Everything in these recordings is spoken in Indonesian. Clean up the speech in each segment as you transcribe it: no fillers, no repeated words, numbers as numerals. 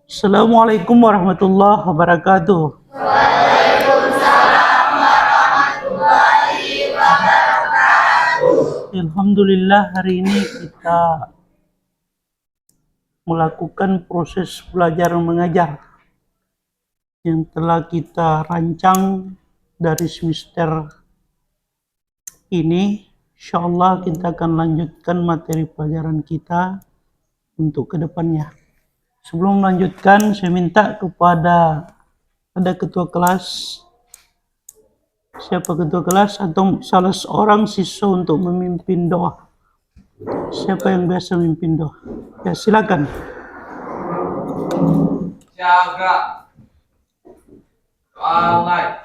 Assalamualaikum warahmatullahi wabarakatuh. Alhamdulillah hari ini kita melakukan proses belajar mengajar yang telah kita rancang dari semester ini. Insyaallah kita akan lanjutkan materi pelajaran kita untuk kedepannya. Sebelum melanjutkan, saya minta kepada ada ketua kelas, siapa ketua kelas atau salah seorang siswa untuk memimpin doa. Siapa yang biasa memimpin doa? Ya, silakan. Jaga. Alay.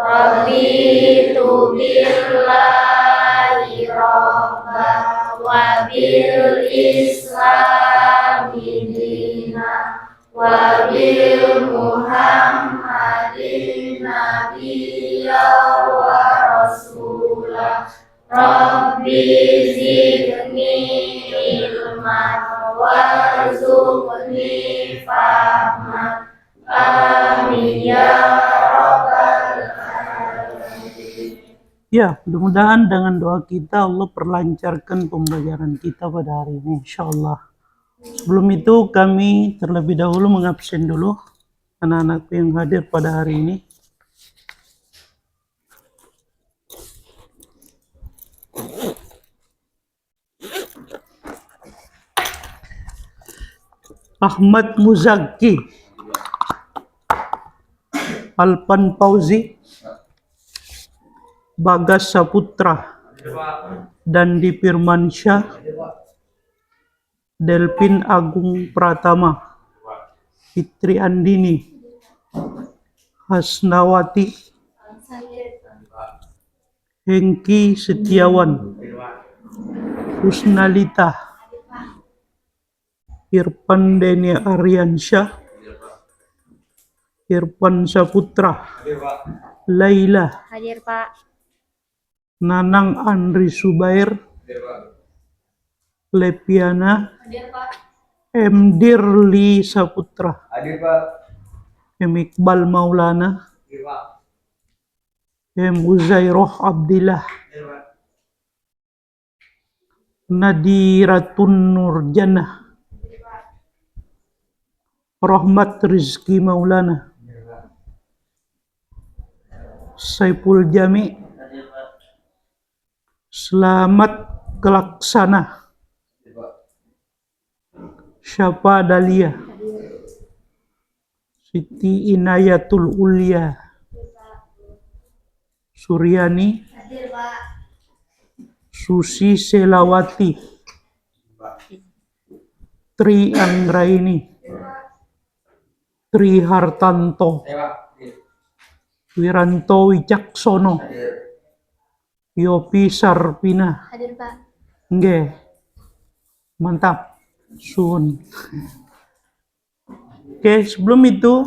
Raditu billahi robba wa bil islami dina wa bil muhammadin nabiyya wa rasulah. Rabbi zidni ilman warzuqni fahman. Amin ya rabbal alamin. Ya, mudah-mudahan dengan doa kita Allah perlancarkan pembelajaran kita pada hari ini, insyaallah. Sebelum itu kami terlebih dahulu mengabsen dulu anak-anakku yang hadir pada hari ini. Ahmad Muzaki, Alpan Fauzi, Bagas Saputra, Dandi Firmansyah, Delpin Agung Pratama, Fitri Andini, Hasnawati, Hengki Setiawan, Husnalita, Irfan Deni Aryansyah, Irfan Saputra, Laila, Hadir Pak. Nanang Andri Subair, Lepiana, Hadir Pak. M. Dirli Saputra, Hadir Pak. M. Iqbal Maulana, Hadir Pak. M. Uzairoh Abdillah, Hadir Pak. Nadiratun Nurjanah, Rahmat Rizki Maulana, Hadir Pak. Saiful Jami, Hadir Pak. Selamat Kelaksana, Hadir Pak. Syafa Dalia, Siti Inayatul Ulia, Suryani, Hadir Pak. Susi Selawati, Tri Anggraini, Tri Hartanto, Hadir Pak. Wiranto Wicaksono, Hadir. Yopi Sarpina. Hadir Pak. Nggih. Mantap. Sun. Oke, sebelum itu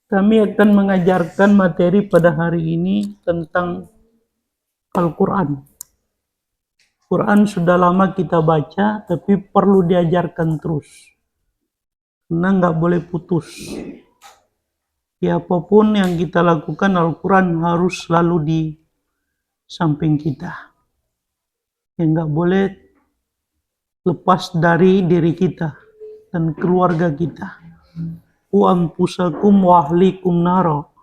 kami akan mengajarkan materi pada hari ini tentang Al-Quran. Quran sudah lama kita baca, tapi perlu diajarkan terus. Karena nggak boleh putus. Ya, apapun yang kita lakukan, Al-Quran harus selalu di samping kita. Yang nggak boleh lepas dari diri kita dan keluarga kita. Wa anfusakum wa ahlikum naro.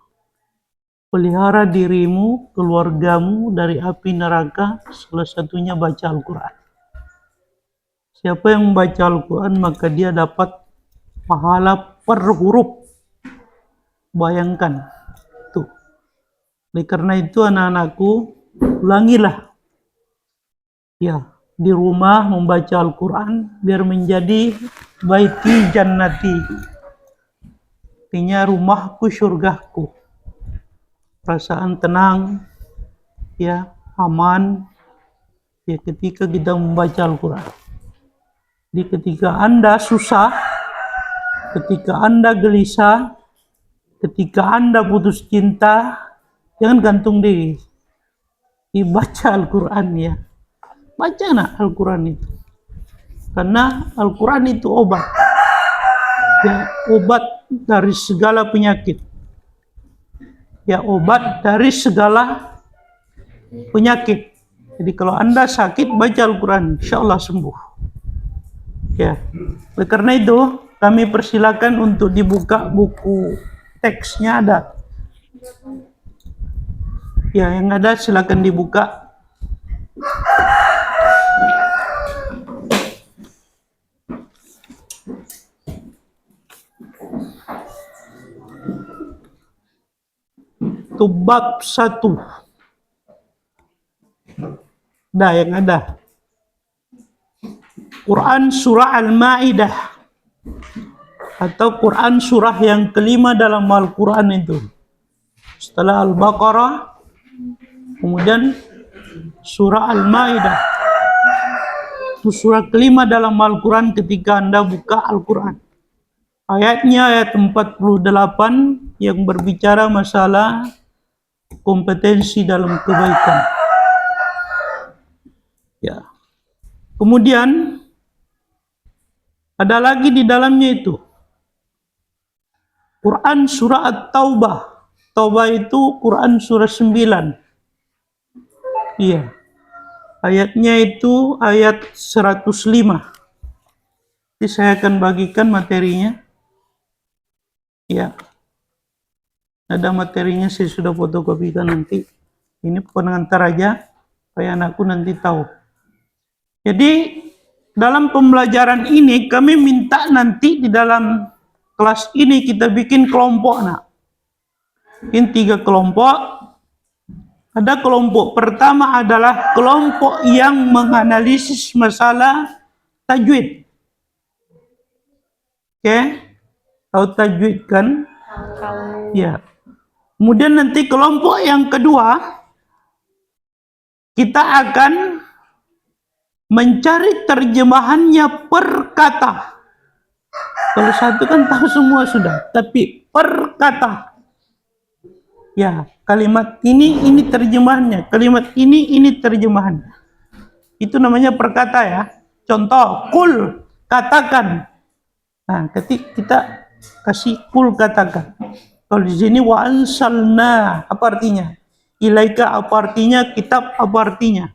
Pelihara dirimu, keluargamu dari api neraka, salah satunya baca Al-Quran. Siapa yang membaca Al-Quran maka dia dapat pahala per huruf. Bayangkan. Tuh. Oleh karena itu anak-anakku, ulangilah. Ya, di rumah membaca Al-Quran biar menjadi baiti jannati. Artinya rumahku surgaku. Perasaan tenang, ya, aman, ya ketika kita membaca Al-Quran. Jadi ketika Anda susah, ketika Anda gelisah, ketika Anda putus cinta, Jangan gantung diri. Dibaca Al-Quran ya. Baca nak Al-Quran itu. Karena Al-Quran itu obat. Ya, obat dari segala penyakit. Ya, obat dari segala penyakit. Jadi kalau Anda sakit, baca Al-Quran, insya Allah sembuh. Ya, oleh karena itu kami persilakan untuk dibuka buku teksnya ada. Ya, yang ada silakan dibuka. Itu bab 1. Nah, yang ada Quran surah Al-Ma'idah atau Quran surah yang kelima dalam Al-Quran itu. Setelah Al-Baqarah, kemudian surah Al-Ma'idah. Itu surah kelima dalam Al-Quran ketika Anda buka Al-Quran. Ayatnya ayat 48 yang berbicara masalah kompetensi dalam kebaikan. Ya. Kemudian ada lagi di dalamnya itu Quran surah At-Taubah. Taubah itu Quran surah 9. Iya. Ayatnya itu ayat 105. Nanti saya akan bagikan materinya. Ya. Ada materinya, saya sudah fotokopikan nanti. Ini pengantar aja supaya anakku nanti tahu. Jadi dalam pembelajaran ini kami minta nanti di dalam kelas ini kita bikin kelompok nak. Ini 3 kelompok. Ada kelompok pertama adalah kelompok yang menganalisis masalah tajwid. Oke? Tahu tajwid kan? Ya. Kemudian nanti kelompok yang kedua kita akan mencari terjemahannya per kata. Kalau satu kan tahu semua sudah, tapi per kata. Ya, kalimat ini terjemahannya, kalimat ini terjemahannya. Itu namanya per kata ya. Contoh, kul, katakan. Nah, ketika kita kasih kul katakan. Kalau di sini wa ansalna, apa artinya? Ilaika apa artinya? Kitab apa artinya?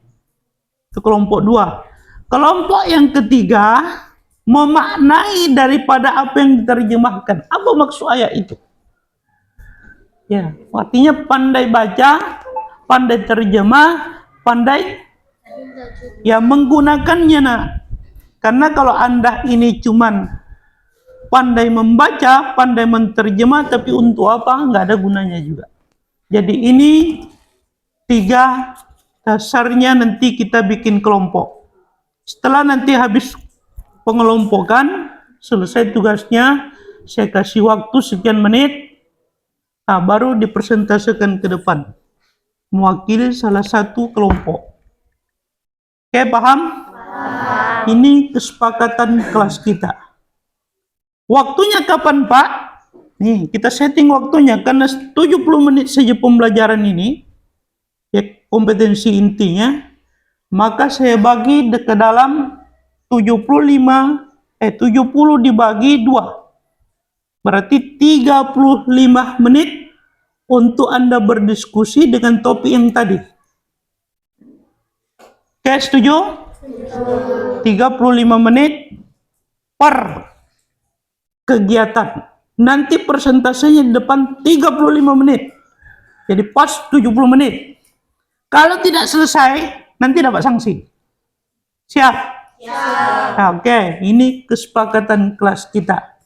Itu kelompok 2. Kelompok yang ketiga memaknai daripada apa yang diterjemahkan. Apa maksud ayat itu? Ya, artinya pandai baca, pandai terjemah, pandai ya menggunakannya nak. Karena kalau Anda ini cuman pandai membaca, pandai menterjemah, tapi untuk apa? Nggak ada gunanya juga. Jadi ini 3 dasarnya nanti kita bikin kelompok. Setelah nanti habis pengelompokan, selesai tugasnya, saya kasih waktu sekian menit, nah baru dipresentasikan ke depan. Mewakili salah satu kelompok. Oke, paham? Ini kesepakatan kelas kita. Waktunya kapan, Pak? Nih, kita setting waktunya, karena 70 menit saja pembelajaran ini, ya kompetensi intinya, maka saya bagi ke dalam 70 dibagi 2. Berarti 35 menit untuk Anda berdiskusi dengan topik yang tadi. Oke, setuju? 35 menit per kegiatan. Nanti persentasenya di depan 35 menit. Jadi pas 70 menit. Kalau tidak selesai, nanti dapat sanksi. Siap? Siap. Nah, oke, ini kesepakatan kelas kita.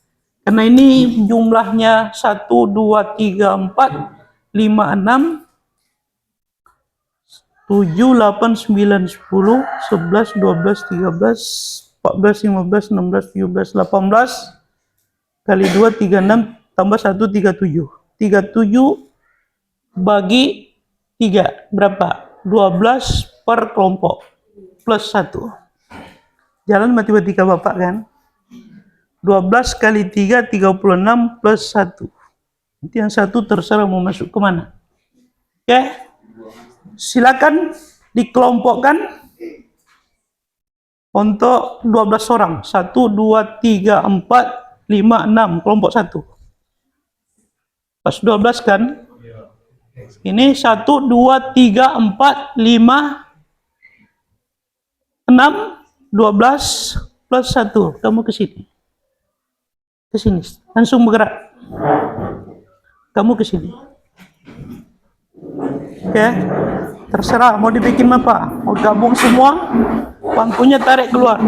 Karena ini jumlahnya 1, 2, 3, 4, 5, 6, 7, 8, 9, 10, 11, 12, 13, 14, 15, 16, 17, 18, kali 2, 36, tambah 1, 37. 37 bagi 3, berapa? 12 per kelompok, plus 1. Jalan matematika Bapak kan? 12 kali 3, 36, plus 1. Nanti yang 1 terserah mau masuk kemana. Oke, silakan dikelompokkan untuk 12 orang. 1, 2, 3, 4, 5, 6. Kelompok 1. Pas 12 kan? Ini 1, 2, 3, 4, 5, 6, 12 plus 1. Kamu ke sini. Ke sini. Langsung bergerak. Kamu ke sini. Oke. Terserah mau dibikin apa. Mau gabung semua. Bangkunya tarik keluar.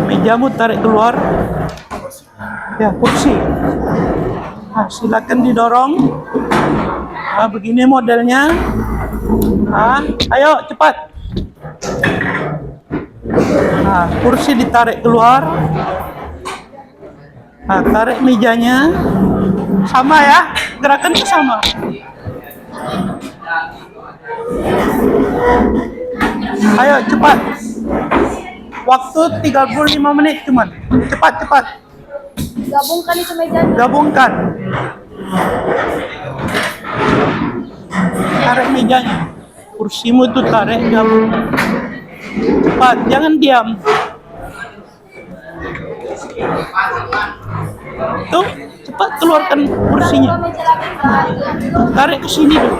Mejamu tarik keluar. Ya, kursi. Nah, silakan didorong. Nah, begini modelnya. Nah, ayo cepat. Nah, kursi ditarik keluar. Nah, tarik mejanya. Sama ya, gerakannya sama. Ayo cepat. Waktu 35 menit cuman. Cepat. Gabungkan itu mejanya. Gabungkan. Tarik mejanya. Kursimu itu tarik, gabung. Cepat, jangan diam. Tuh, cepat keluarkan kursinya. Tarik ke sini dulu.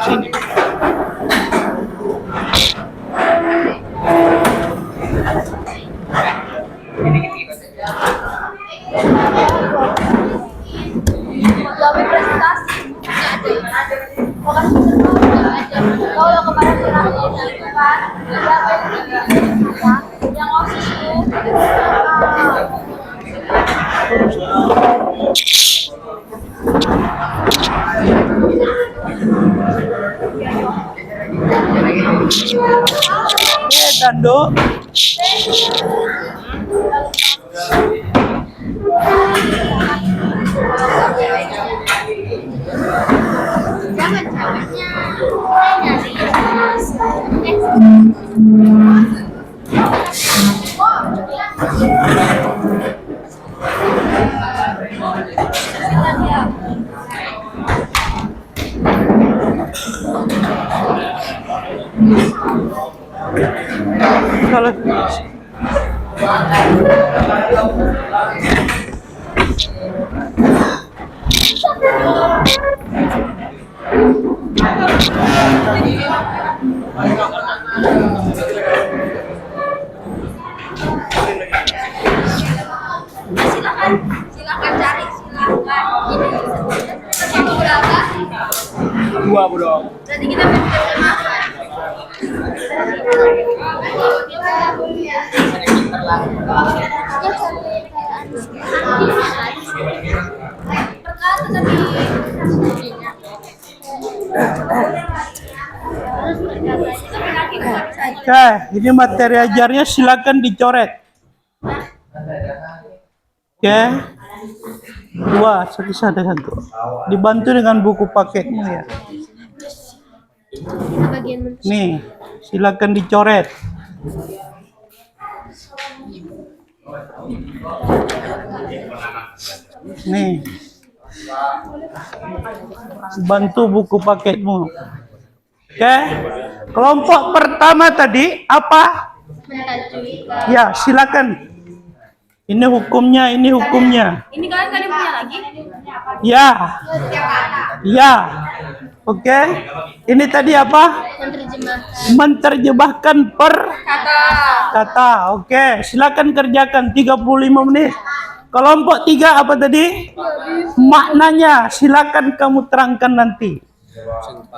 Sini. Gawe presentasi kau yang kemarin terakhir itu kan yang osis Dando. Kalau silakan cari ini berapa? 2 bro. Jadi kita makan. Oke, ini materi ajarnya silakan dicoret. Oke. 2, satu. Dibantu dengan buku paketnya ya. Nih, silakan dicoret. Nih. Bantu buku paketmu. Oke. Kelompok pertama tadi apa? Ya, silakan. Ini hukumnya, ini hukumnya. Ini kalian punya lagi? Ya. Ya. Oke. Ini tadi apa? Menerjemahkan per kata. Oke, silakan kerjakan 35 menit. Kelompok 3 apa tadi? Maknanya silakan kamu terangkan nanti.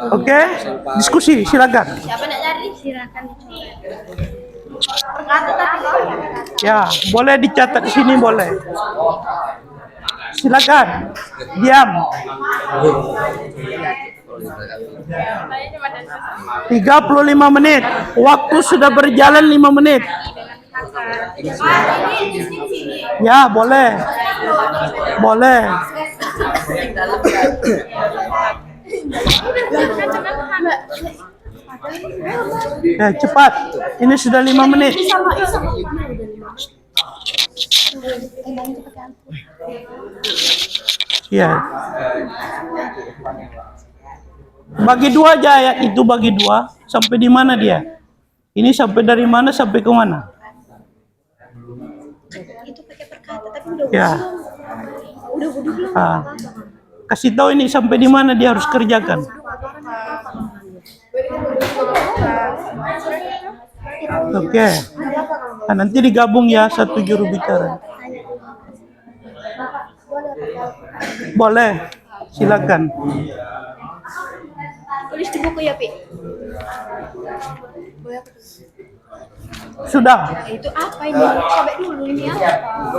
Oke? Diskusi silakan. Siapa nak cari? Silakan. Kata tadi. Ya, boleh dicatat di sini boleh. Silakan. Diam. 35 menit. Waktu sudah berjalan 5 menit. Ya, boleh. Boleh. Ya, cepat. Ini sudah 5 menit. Ya. Bagi dua aja ayat itu, bagi dua. Sampai di mana dia? Ini sampai dari mana sampai ke mana? Itu pakai perkata, tapi udah Ya. udah belum. Kasih tahu ini sampai di mana dia harus kerjakan. Oke. Nah, nanti digabung ya satu juru bicara. Boleh. Silakan. Tulis di buku ya, Pi. Sudah. Itu apa ini? Coba dulu ini apa?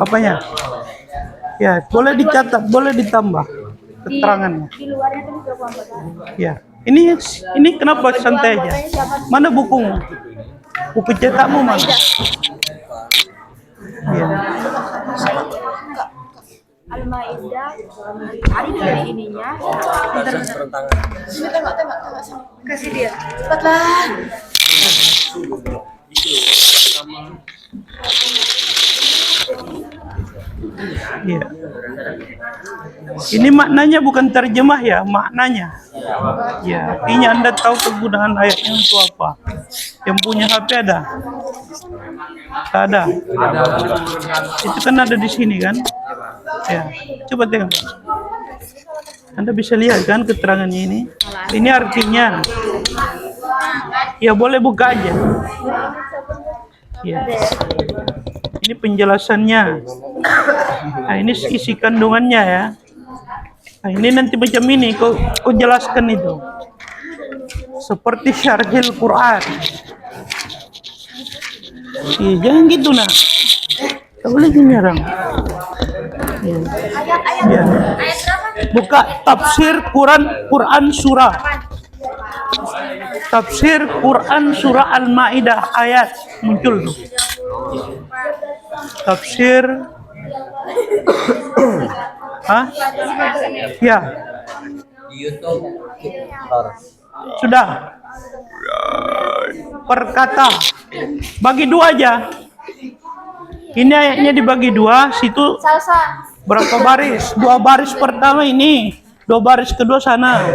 Apanya? Ya, boleh dicatat, boleh ditambah keterangannya. Di luarnya tulis berapa anggota? Ya. Ini kenapa santai aja? Mana bukumu? Buku cetakmu mana? Ya. Al-Maidah, hari dari ininya. Serentangan. Tembak. Kasih dia. Cepatlah. Ya. Ini maknanya bukan terjemah ya, maknanya. Ya, artinya Anda tahu kegunaan ayatnya untuk apa. Yang punya HP ada? Tak ada. Itu kan ada di sini kan? Ya, coba tengok. Anda bisa lihat kan keterangannya ini? Ini artinya. Ya boleh buka aja. Ya. Ini penjelasannya. Nah, ini isi kandungannya ya. Nah, ini nanti macam ini, kau jelaskan itu. Seperti syarhil Quran. Iya, jangan gitu nah. Tak boleh menyerang. Ya. Ya. Buka tafsir Quran surah. Tafsir Quran surah Al-Maidah ayat muncul tuh. Tafsir Ya. Sudah. Perkata. Bagi dua aja. Ini ayatnya dibagi dua, situ berapa baris? 2 baris pertama ini, 2 baris kedua sana.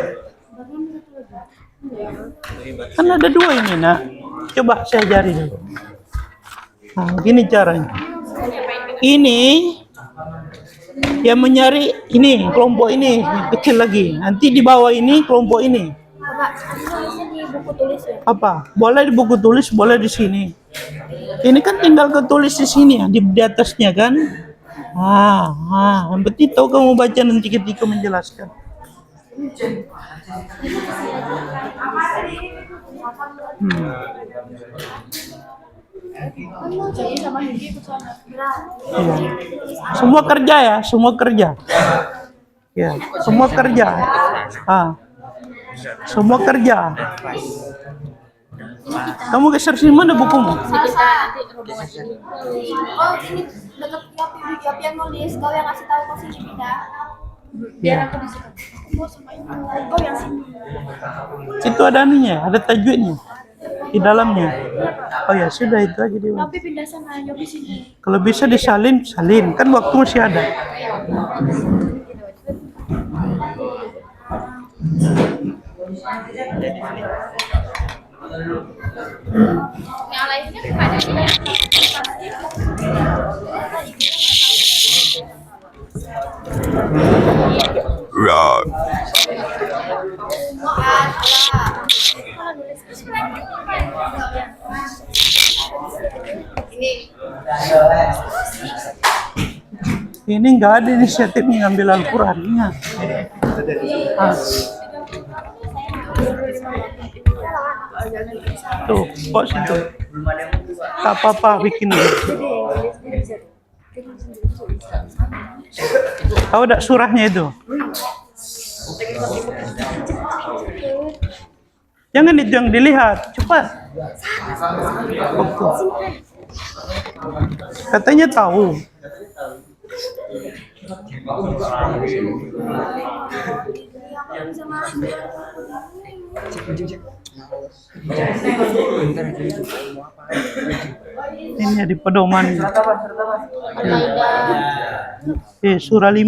Kan ada 2 ini nak. Coba saya ajari dulu. Nah, gini caranya. Ini yang menyari ini kelompok ini yang kecil lagi. Nanti di bawah ini kelompok ini. Bapak, tulisnya di buku tulis ya. Apa? Boleh di buku tulis, boleh di sini. Ini kan tinggal ketulis di sini ya, di atasnya kan. Yang penting tahu kamu baca nanti ketika menjelaskan. Ya. Semua kerja ya, semua kerja. Ya, semua kerja. Semua kerja. Kamu geser sini, mana bukumu? Oh, ini dekat Yopi yang nulis, kau yang kasih tahu kau sini pindah. Biar aku di situ. Oh, yang sini. Itu ada anunya, ada tajwidnya di dalamnya. Oh ya sudah, itu aja dia. Yopi pindah sana, Yopi sini. Kalau bisa disalin, salin. Kan waktu masih ada. Yang lainnya pada ini. Ini nggak ada inisiatif ngambil Al-Quran. Ingat. Tuh, kok situ. Tak apa-apa bikin. Tahu tak surahnya itu? Jangan itu yang dilihat, cepat. Katanya tahu. Ini di pedoman. Al-Maidah. Surah 5.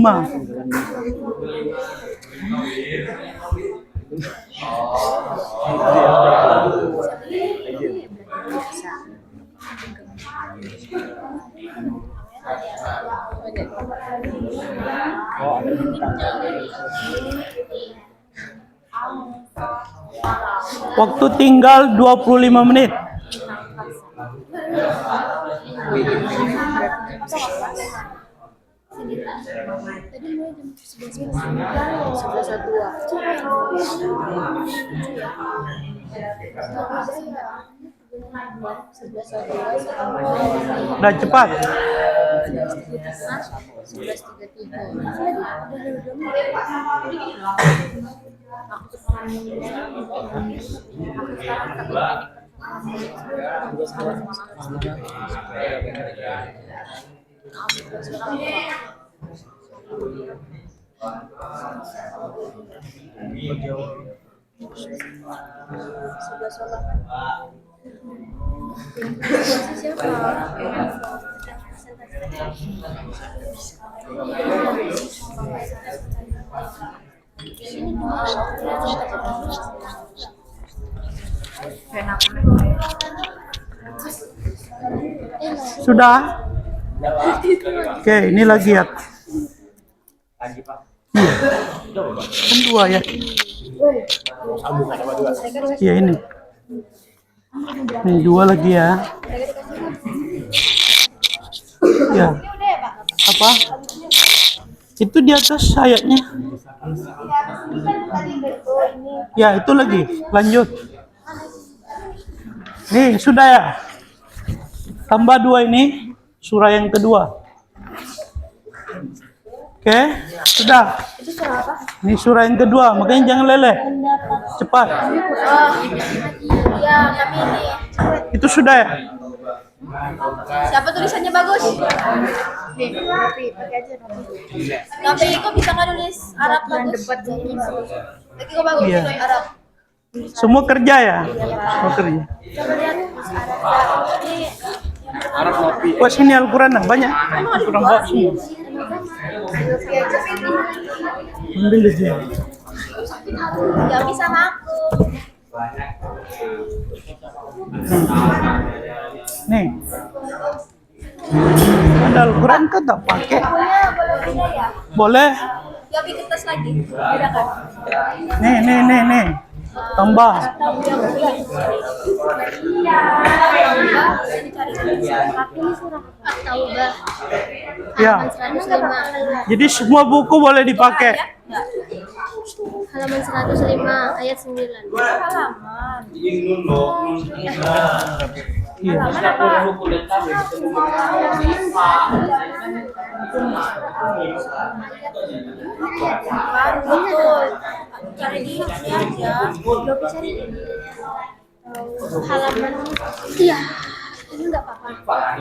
Waktu tinggal 25 menit. Tadi mulai jam 11.02. Udah cepat. 11. Sudah? Oke, ini lagi ya. Kan 2 ya. Iya ini. Ini 2 lagi ya. Ya. Apa? Itu di atas ayatnya. Ya, itu lagi. Lanjut. Nih, sudah ya. Tambah 2 ini surah yang kedua. Oke, sudah. Itu surah apa? Ini surah yang kedua, makanya jangan leleh. Cepat. Oh, ya kami ini. Itu sudah ya? Siapa tulisannya bagus? Tapi kok bisa nggak nulis Arab bagus? Tapi kok bagus Iya. nulis Arab? Semua kerja ya? Semua kerja. Coba lihat tulis Arab. Ini Arab kopi. Wah, sini Al-Quran banyak. Kurang bawa semua. Ambil aja. ya bisa sama aku. Nih. Ada Al-Quran kan tak pakai? Boleh tidak ya? Boleh. Ya bikin kertas lagi. Beda kan? Nih. Tambah. Taubah. Ya. Halaman 105. Jadi semua buku boleh dipakai. Halaman 105 ayat 9. Halaman. Iya. Betul. Cari di ini aja. Halaman. Iya. Ini enggak apa-apa.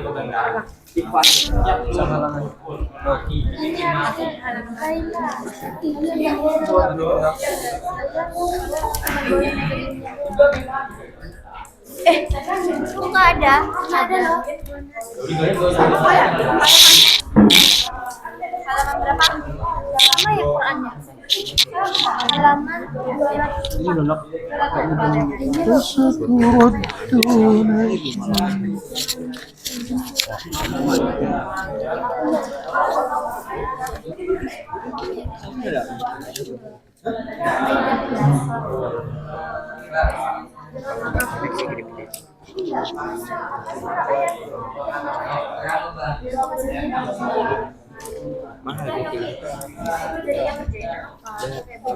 Ini ada itu nggak ada. Ada loh. Halaman berapa? Sama ya Qurannya. Halaman 200.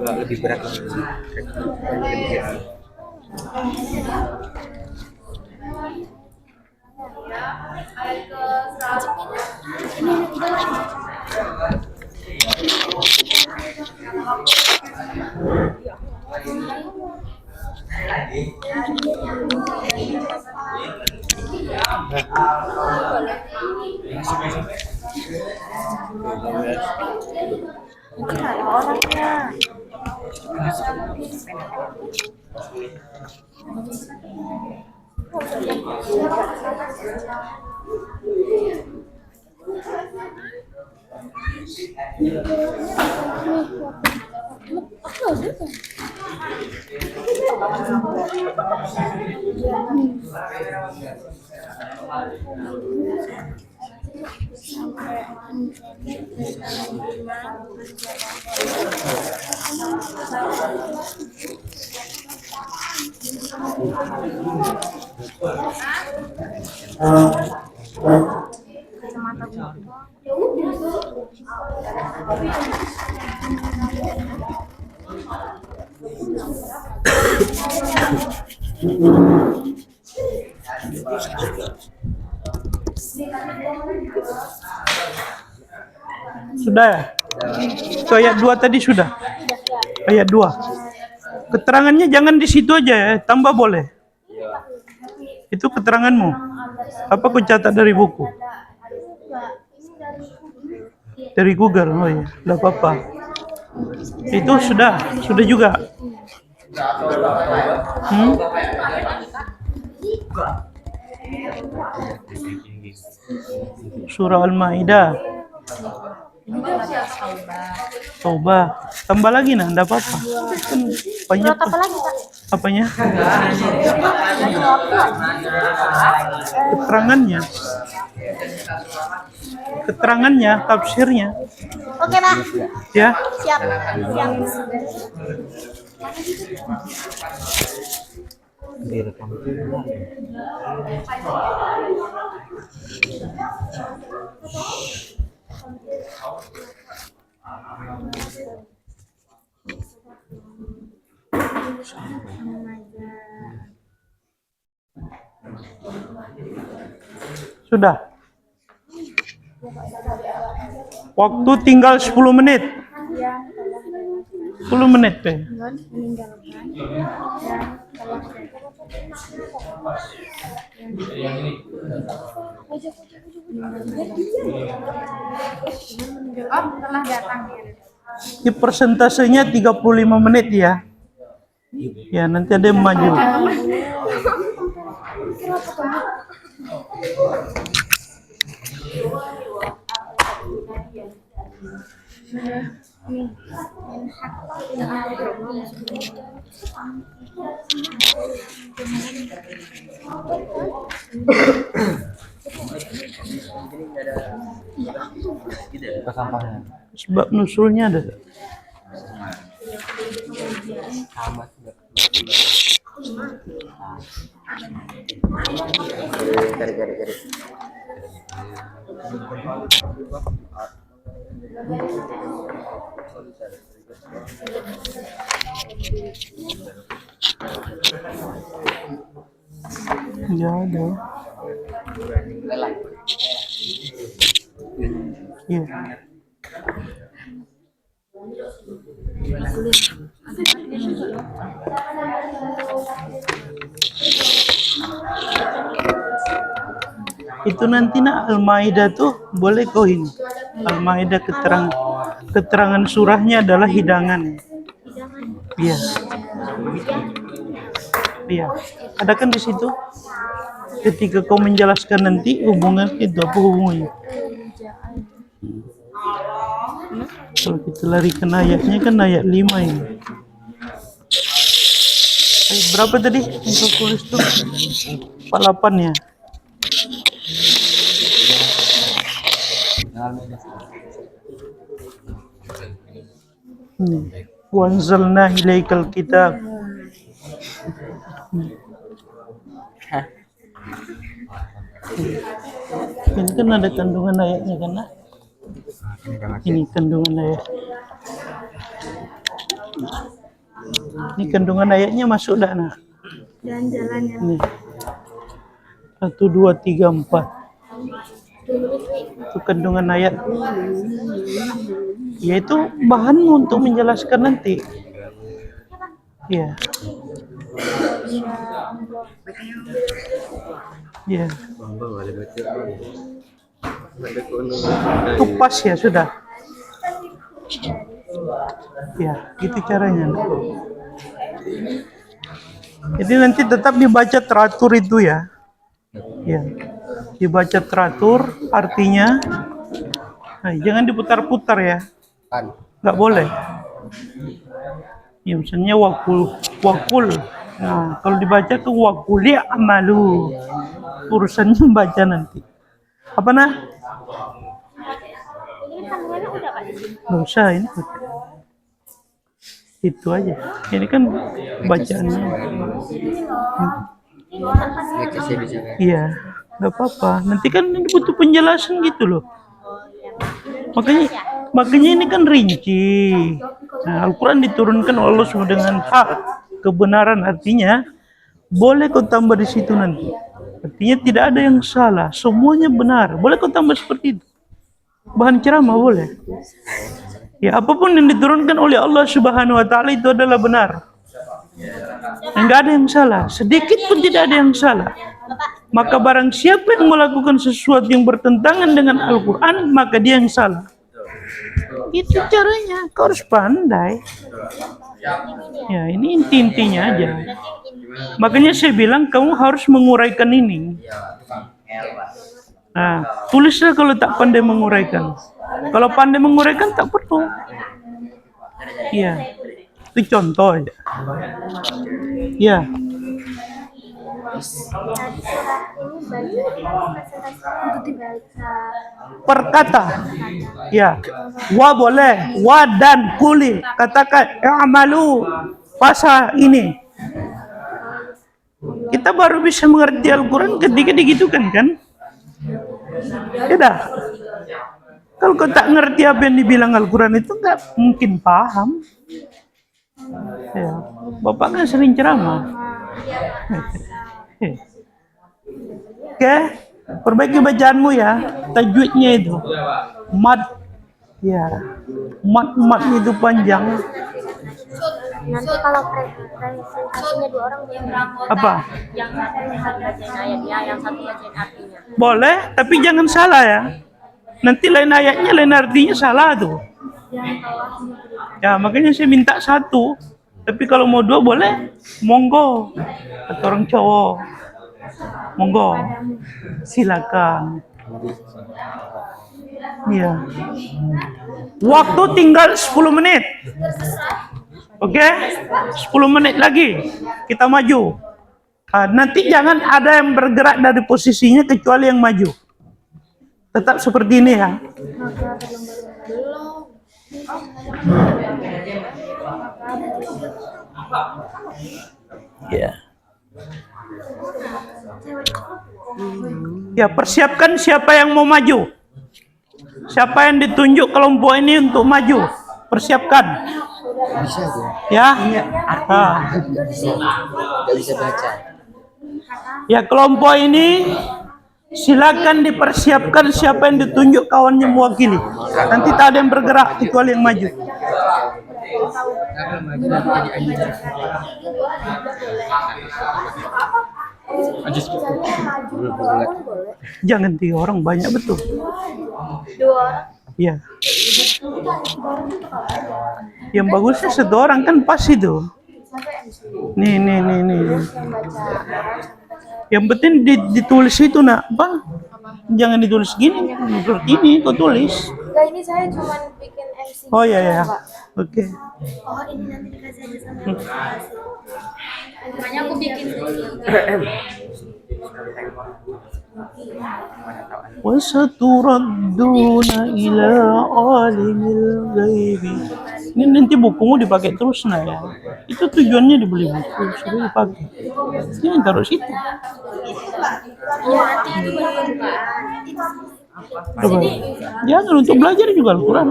Lebih berat lagi. Sudah ya? Itu ayat 2 tadi sudah. Ayat 2. Keterangannya jangan di situ aja ya, tambah boleh. Itu keteranganmu. Apa kau catat dari buku? Dari Google. Oh iya, enggak apa-apa. Itu sudah juga. Surah Al-Maidah. Taubah. Tambah lagi nah, enggak apa-apa. Kan banyak. Surat apa lagi, Pak? Apanya? Keterangannya, tafsirnya. Oke, Pak. Ya. Siap. Siap. Direkam. Sudah. Waktu tinggal 10 menit. 10 menit, Pe. Telah datang. Ini persentasenya 35 menit ya. Ya, nanti ada yang maju. Sampahnya. Sebab nusulnya ada. Sama. Garis. Ya ada. Iya. Itu nanti nak Al-Maidah tuh boleh kau ini. Al-Maidah keterangan surahnya adalah hidangan. Iya. Iya. Ada kan di situ? Ketika kau menjelaskan nanti hubungan itu apa hubungannya? Kalau kita larikan ayatnya kan ayat 5 ini. Ayat berapa tadi? Untuk tulis tuh 48 ya. Wanzalna ilaikal kitab. Ini kan ada kandungan ayatnya kan? Nah? Ini kandungan ayat. Ini kandungan ayatnya masuk dah nak? Jalan-jalannya. Nih. 1, 2, 3, 4. Itu kandungan ayat. Yaitu bahan untuk menjelaskan nanti. Ya. Ya. Itu pas ya sudah. Ya, gitu caranya. Jadi nanti tetap dibaca teratur itu ya. Ya, dibaca teratur artinya. Nah, jangan diputar-putar ya. Kan. Nggak boleh. Ya, misalnya wakul. Nah, kalau dibaca tuh wakuli amalu. Urusannya baca nanti. Apa nah? Ini tangannya udah Kak. Nggak usah ini. Itu aja. Ini kan bacaannya. Ya, kasih bisa kan. Iya, nggak apa-apa. Nanti kan ini butuh penjelasan gitu loh. Makanya ini kan rinci. Nah, Al-Quran diturunkan oleh Allah SWT dengan hak kebenaran, artinya boleh kau tambah di situ nanti. Artinya tidak ada yang salah, semuanya benar. Boleh kau tambah seperti itu. Bahan ceramah boleh. Ya, apapun yang diturunkan oleh Allah Subhanahu wa taala itu adalah benar. Enggak ada yang salah, sedikit pun tidak ada yang salah. Maka barang siapa yang melakukan sesuatu yang bertentangan dengan Al-Quran, maka dia yang salah. Itu caranya, kau harus pandai. Ya, ini inti-intinya aja. Makanya saya bilang kamu harus menguraikan ini. Nah, tulislah kalau tak pandai menguraikan. Kalau pandai menguraikan tak perlu. Iya, itu contoh aja. Ya. Per kata. Ya. Wa boleh, wa dan kuli. Katakan i'malu pasal ini. Kita baru bisa mengerti Al-Quran ketika digitukan kan? Tidak. Kalau kau tak ngerti apa yang dibilang Al-Quran itu nggak mungkin paham. Ya. Bapak kan sering ceramah. Oke, perbaiki bacaanmu ya. Tajwidnya itu mad, ya, mad itu panjang. Nanti kalau presentasinya 2 orang yang Apa? yang satu bacain ayatnya, yang satu bacain artinya. Boleh, tapi jangan salah ya. Nanti lain ayatnya, lain artinya salah tuh. Ya, makanya saya minta 1. Tapi kalau mau 2 boleh, monggo. Kata orang cowok, monggo, silakan. Iya. Waktu tinggal 10 menit. Oke? 10 menit lagi kita maju. Nanti jangan ada yang bergerak dari posisinya kecuali yang maju. Tetap seperti ini ya. Ya. Ya, persiapkan siapa yang mau maju. Siapa yang ditunjuk kelompok ini untuk maju. Persiapkan. Bisa tuh. Ya. Nggak bisa baca. Ya, kelompok ini silakan dipersiapkan siapa yang ditunjuk kawannya mewakili. Nanti tak ada yang bergerak kecuali yang maju. Jangan 3 orang, banyak betul. 2 orang. Ya. Yang bagusnya 1 orang kan pas itu. Nih. Yang penting ditulis itu nak, bang. Jangan ditulis gini, seperti ini kau tulis. Enggak, ini saya cuma bikin MC. Oh ya. Oke. Oh, ini nanti dikasih aja sama makanya aku bikin Wasaturadduna ila alimil ghaibi. Ini nanti bukumu dipakai terus nah ya. Itu tujuannya dibeli buku, sudah dipakai. Ini taruh situ. ya nanti Coba. Jangan untuk belajar juga Al-Quran.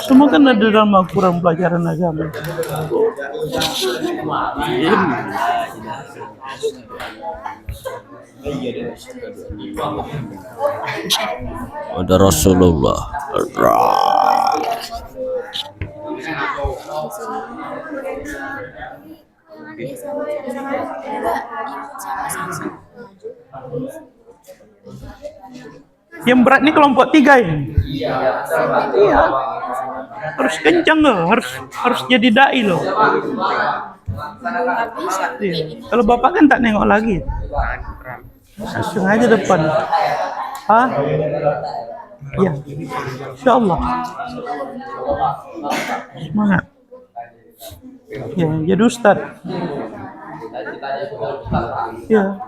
Semua kan ada dalam Al-Quran pelajaran agama. Ada Rasulullah. Yang berat ini kelompok 3 ini. Iya. Harus kencang loh, harus jadi dai loh. Iya. Kalau bapak kan tak nengok lagi. Langsung aja depan. Hah? Ya. Insya Allah. Semangat. Ya, jadi Ustad. Ya.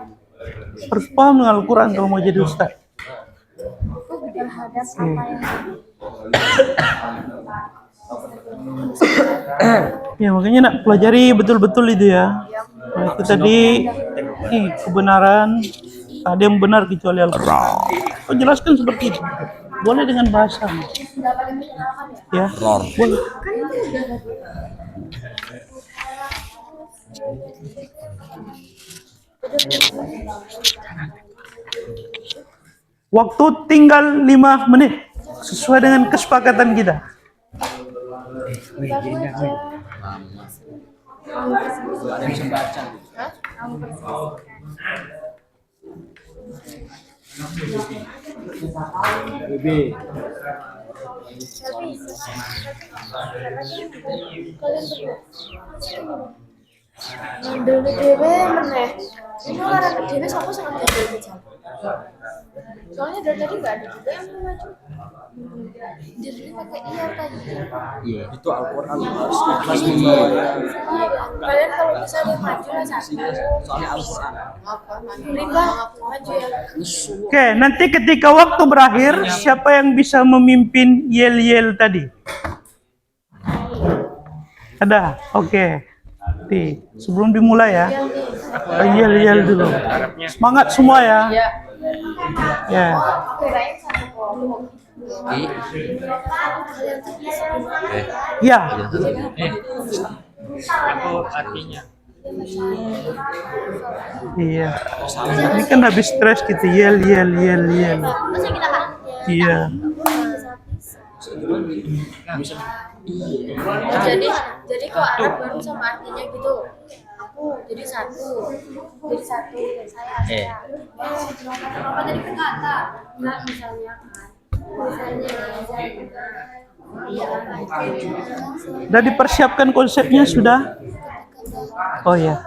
Harus paham dengan Al-Quran kalau mau jadi Ustad. Terhadap apa yang Ya makanya nak pelajari betul-betul itu ya. Nah, itu tadi kebenaran, tak ada yang benar kecuali Al-Quran. Kau jelaskan seperti itu. Boleh dengan bahasa. Ya, boleh. Waktu tinggal 5 menit sesuai dengan kesepakatan kita. ngambil dewe meneh. Ini orang dewe siapa sing ngambil kejam. Soalnya dari tadi nggak ada juga yang mau maju. Jadi pakai IR tadi. Iya. Itu Al-Quran harus Kalian kalau misalnya maju lah satu. soalnya Al-Quran. Riba maju ya. Oke, nanti ketika waktu berakhir, siapa yang bisa memimpin yel-yel tadi? Ada? Oke. Nih, sebelum dimulai ya, yel-yel dulu. Semangat semua ya. Ya. Kirain satu kelompok. Ya. Iya. Ini kan habis stres gitu, yel. Iya. Jadi kok Arab baru sama artinya gitu. Aku jadi satu dan saya. Apa tadi berkata? Enggak misalnya kan. Sudah dipersiapkan konsepnya sudah? Oh ya.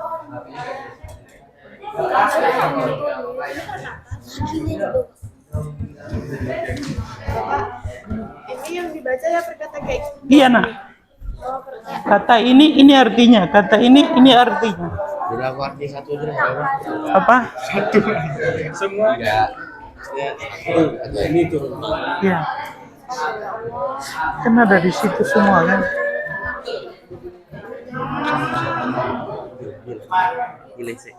Ini yang dibaca ya perkata kayak gitu. Iya nak. Kata ini artinya. Kata ini artinya. Jadi aku arti satu dulu. Apa? Semua. Enggak. Ada ini turun. Iya. Kan ada di situ semua kan. Gila sih.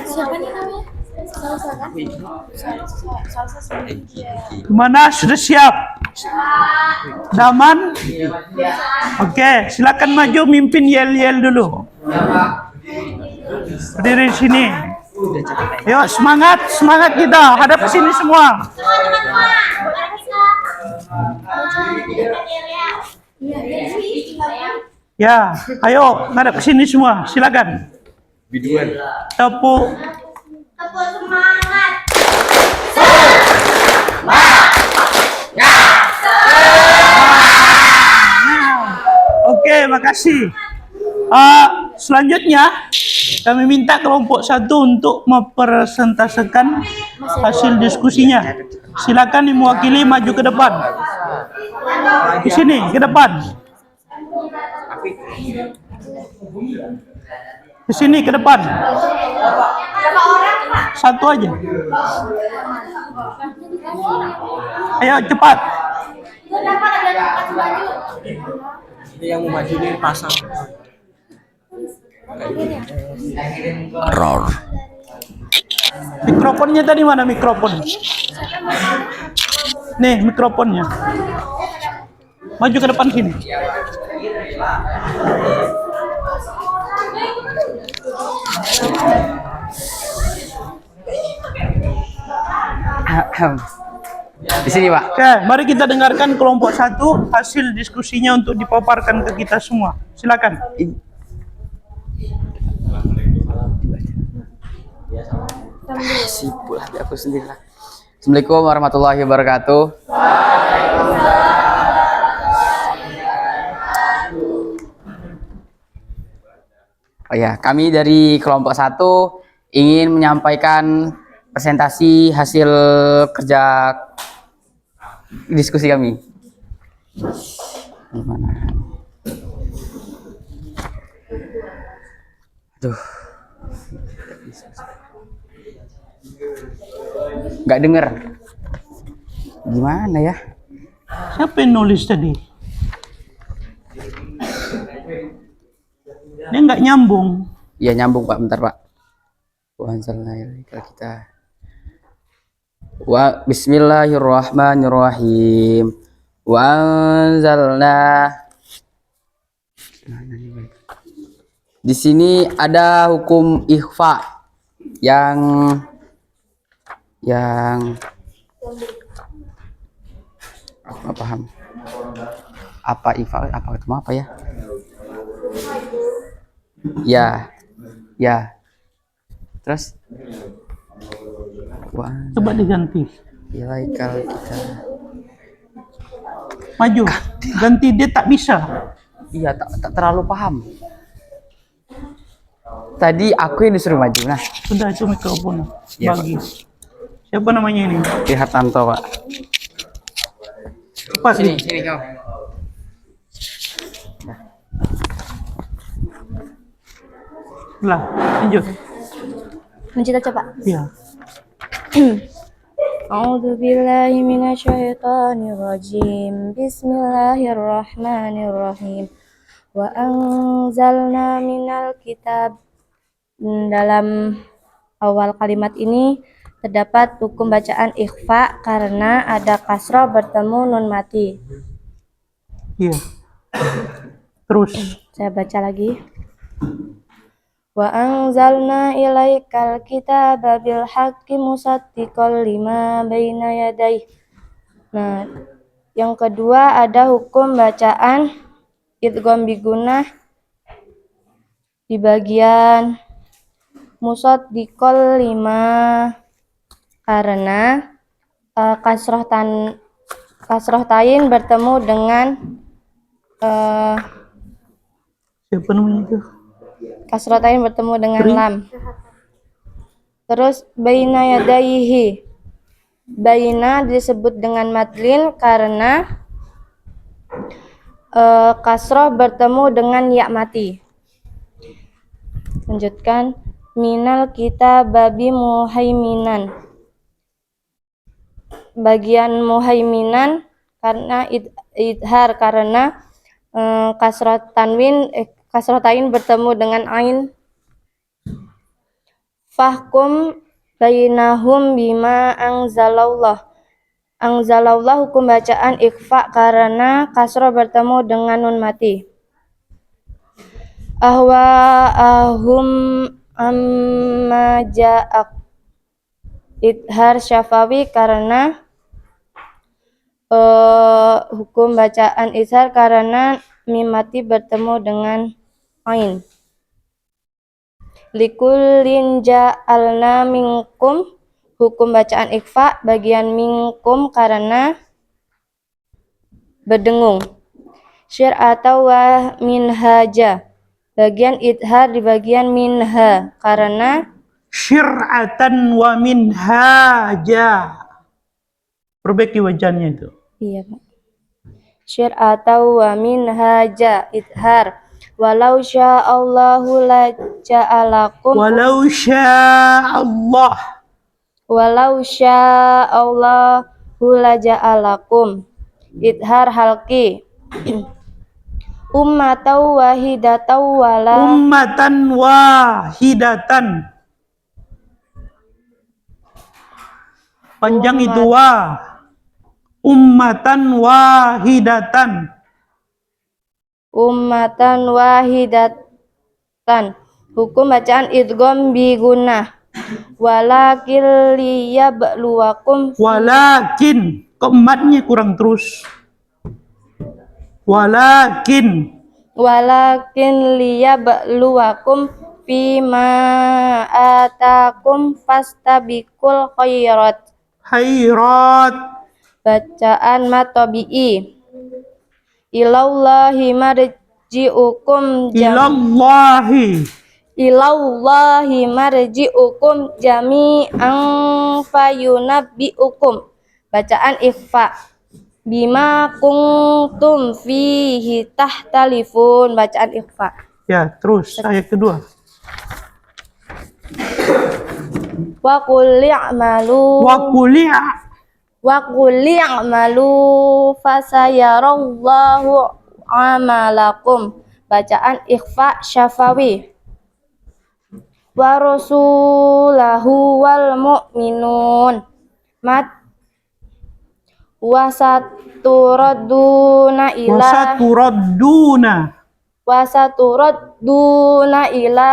Siapa nih namanya? Salsa kan? Salsa Gimana? Sudah siap? Daman? Oke, silakan maju mimpin yel-yel dulu. Berdiri di sini. Yuk, semangat kita. Hadap ke sini semua. Ya, ayo ngadap ke sini semua. Silakan. Biduan. Tepuk. Tepuk semangat. Oke, makasih. Selanjutnya kami minta kelompok 1 untuk mempresentasikan hasil diskusinya. Silakan yang mewakili maju ke depan. Di sini, ke depan. Ke sini, ke depan. Satu aja. Ayo cepat. Ini yang mau maju nih pasang. Error. Mikrofonnya tadi mana mikrofon? Nih mikrofonnya. Maju ke depan sini. Di sini, Pak. Oke, mari kita dengarkan kelompok 1 hasil diskusinya untuk dipaparkan ke kita semua. Silakan. Sibuk lah, aku sendiri lah. Assalamualaikum warahmatullahi wabarakatuh. Oh ya, kami dari kelompok 1 ingin menyampaikan presentasi hasil kerja diskusi kami. Gimana? Aduh. Nggak denger. Gimana ya? Siapa yang nulis tadi? Dia nggak nyambung. Iya nyambung Pak, bentar Pak. Kita. Wa Bismillahirrahmanirrahim. Wa anzalna. Di sini ada hukum ikhfa yang aku nggak paham. Apa ikhfa? Apa itu apa ya? Ya. Terus Coba diganti. ilaikal kita. Maju. Ganti, dia tak bisa. Iya, tak terlalu paham. Tadi aku yang disuruh maju. Nah, Sudah itu mikrofon. Iya, Bagi. Siapa namanya ini? Hartanto, Pak. Cepat. Sini kau. Lah, lanjut. Mencita coba. Ya. A'udzu billahi minasyaitonir rajim. Bismillahirrahmanirrahim. Wa anzalna minal kitab. Dalam awal kalimat ini terdapat hukum bacaan ikhfa karena ada kasrah bertemu nun mati. Iya. Terus. Saya baca lagi. Wa anzalna ilaikal kitaba bil haqqi musaddiqal lima baina yadayhi. Nah, yang kedua ada hukum bacaan idgham bigunah di bagian musaddiqal lima karena kasroh tain bertemu dengan Siapa namanya itu? kasroh tain bertemu dengan lam. Terus baina yadaihi. Baina disebut dengan madlin karena kasroh bertemu dengan ya mati. Lanjutkan. Minal kita babi muhaiminan. Bagian muhaiminan karena idhar karena kasroh tain bertemu dengan ain. Fahkum bainahum bima anzalallah. Anzalallah hukum bacaan ikhfa karena kasroh bertemu dengan nun mati. Ahum amma ja'ak. Idhar syafawi karena hukum bacaan izhar karena mim mati bertemu dengan ain. Likullin ja'alna minkum hukum bacaan ikhfa bagian minkum karena berdengung. Syir'ata wa minhaja bagian idhar di bagian minha karena Syir'atan wa minhaja. Perbaiki wajahnya itu. iya Pak. Syir'ata wa minhaja idhar Walau sya'allahu la ja'alakum Walau sya'allah. walau sya'allahu la ja'alakum idhar halki ummatan wahidatan wala Ummatan wahidatan. Panjang itu wa. Ummatan wahidatan. ummatan wahidatan. Hukum bacaan idgham bi gunnah. Walakin liyabluwakum Walakin. Keempatnya kurang terus. Walakin. liyabluwakum fima atakum fastabikul khairat. Khairat. Bacaan matabi'i. Ilallahi marji'ukum Ilallahi marji'ukum jami'an fayunabbi'ukum. Bacaan ikhfa. Bima kuntum fihi tahtalifun. Bacaan ikhfa. Ya, terus ayat kedua. Wa qul i'malu Wa fasayarallahu amalakum. Bacaan ikhfa syafawi. Wa rasulahu wal mu'minun wasaturadduna ila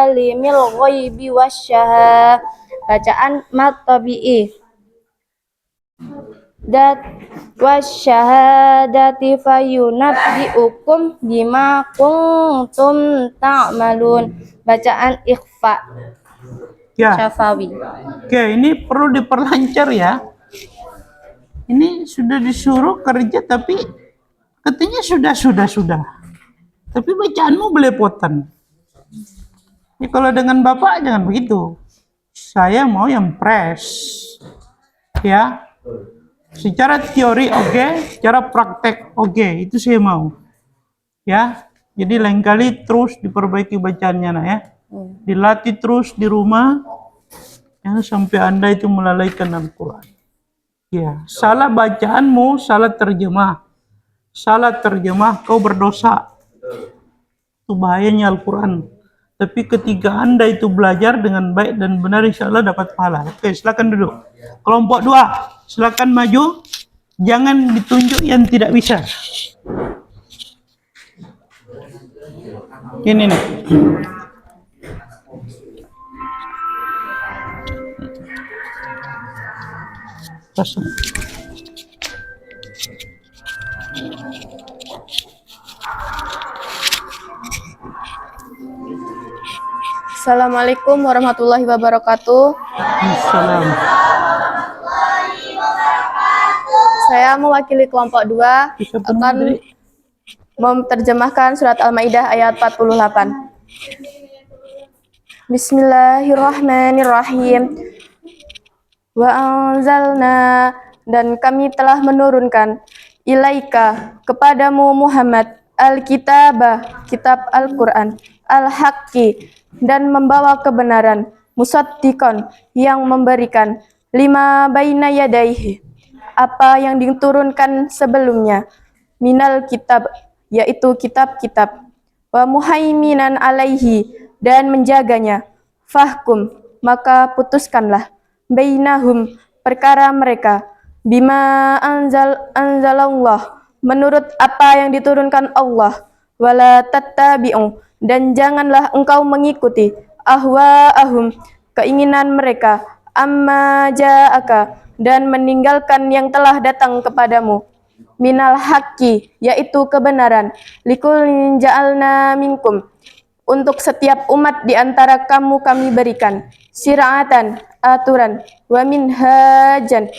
alimil ghaibi wasyahadah. Bacaan matabi'i. Wasyahadati fayunabbi'ukum bima kuntum ta'malun. Bacaan ikhfa Ya. syafawi. Oke, ini perlu diperlancar ya. Ini sudah disuruh kerja tapi katanya sudah. Tapi bacaanmu belepotan. Ini kalau dengan Bapak jangan begitu. Saya mau yang fresh. Ya. Secara teori oke, secara praktek oke, itu saya mau. Ya. Jadi lain kali terus diperbaiki bacaannya nak ya. Dilatih terus di rumah. Ya, sampai Anda itu melalaikan Al-Quran. Ya, salah bacaanmu, salah terjemah. Salah terjemah, kau berdosa. Itu bahayanya Al-Quran. Tapi ketika Anda itu belajar dengan baik dan benar, insya Allah dapat pahala. Oke, silakan duduk. Kelompok 2, silakan maju. Jangan ditunjuk yang tidak bisa. Ini nih. Pasang. Assalamualaikum warahmatullahi wabarakatuh. Assalam. Saya mewakili kelompok 2 Bisa akan penuh, menerjemahkan surat Al-Maidah ayat 48. Bismillahirrahmanirrahim. Wa anzalna, dan kami telah menurunkan ilaika, kepadamu Muhammad, al-kitabah, kitab Al-Quran, al-haqqi, dan membawa kebenaran, musaddiqan, yang memberikan, lima baina yadaihi, apa yang diturunkan sebelumnya, minal kitab, yaitu kitab-kitab, wa muhaiminan alaihi, dan menjaganya, fahkum, maka putuskanlah, bainahum, perkara mereka, bima anzalallah, menurut apa yang diturunkan Allah, wala tattabi'u, dan janganlah engkau mengikuti ahwa'ahum, keinginan mereka, amma ja'aka, dan meninggalkan yang telah datang kepadamu, minal haqqi, yaitu kebenaran, likullin ja'alna minkum, untuk setiap umat di antara kamu kami berikan syira'atan, aturan, wa minhajan,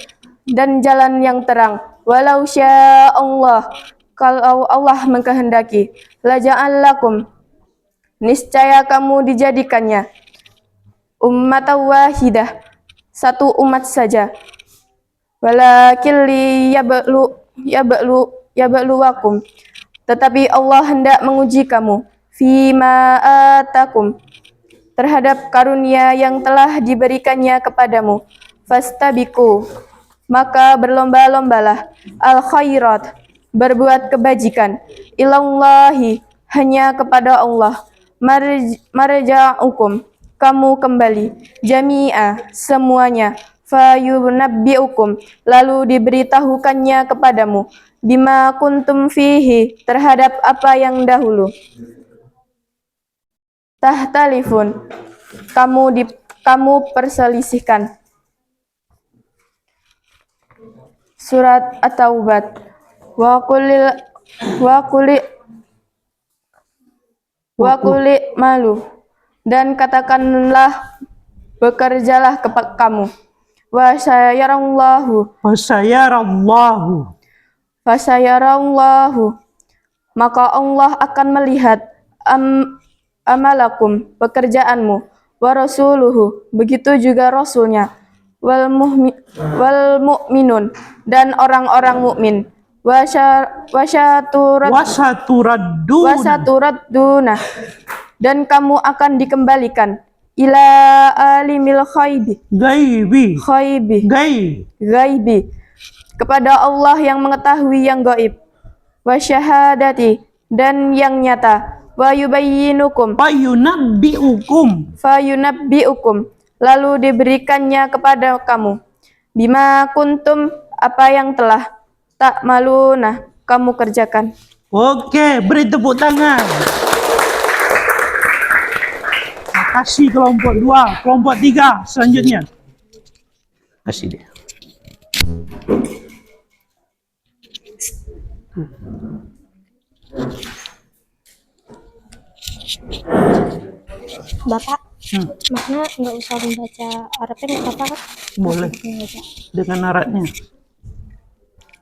dan jalan yang terang, walau sya'allah, kalau Allah mengkehendaki, la ja'alakum, niscaya kamu dijadikannya ummatan wahidah, satu umat saja, walakin liyabluwakum, Tetapi Allah hendak menguji kamu fima atakum, terhadap karunia yang telah diberikannya kepadamu. Fastabiqu, maka berlomba-lombalah, al khairat, berbuat kebajikan, ilallahi, hanya kepada Allah, marja'ukum, kamu kembali, jami'a, semuanya, fayunabbi'ukum, lalu diberitahukannya kepadamu, bima kuntum fihi, terhadap apa yang dahulu tahtalifun, kamu perselisihkan. Surat At-Taubah. Wa quli malu, dan katakanlah, bekerjalah kamu. Wa sayarallahu, maka Allah akan melihat amalakum, pekerjaanmu, wa rasuluhu, begitu juga rasulnya, wal mu'minun, dan orang-orang mukmin, wasaturadduna, dan kamu akan dikembalikan, ila alimil ghaibi, kepada Allah yang mengetahui yang gaib, wasyahadati, dan yang nyata, fayunabbi'ukum, lalu diberikannya kepada kamu, bima kuntum, apa yang telah ta'maluna, kamu kerjakan. Oke, beri tepuk tangan. Makasih kelompok 2, kelompok 3 selanjutnya. Kasih dia. Bapak, makna nggak usah membaca Arabnya, nggak apa-apa kan? Boleh, Membaca dengan Arabnya.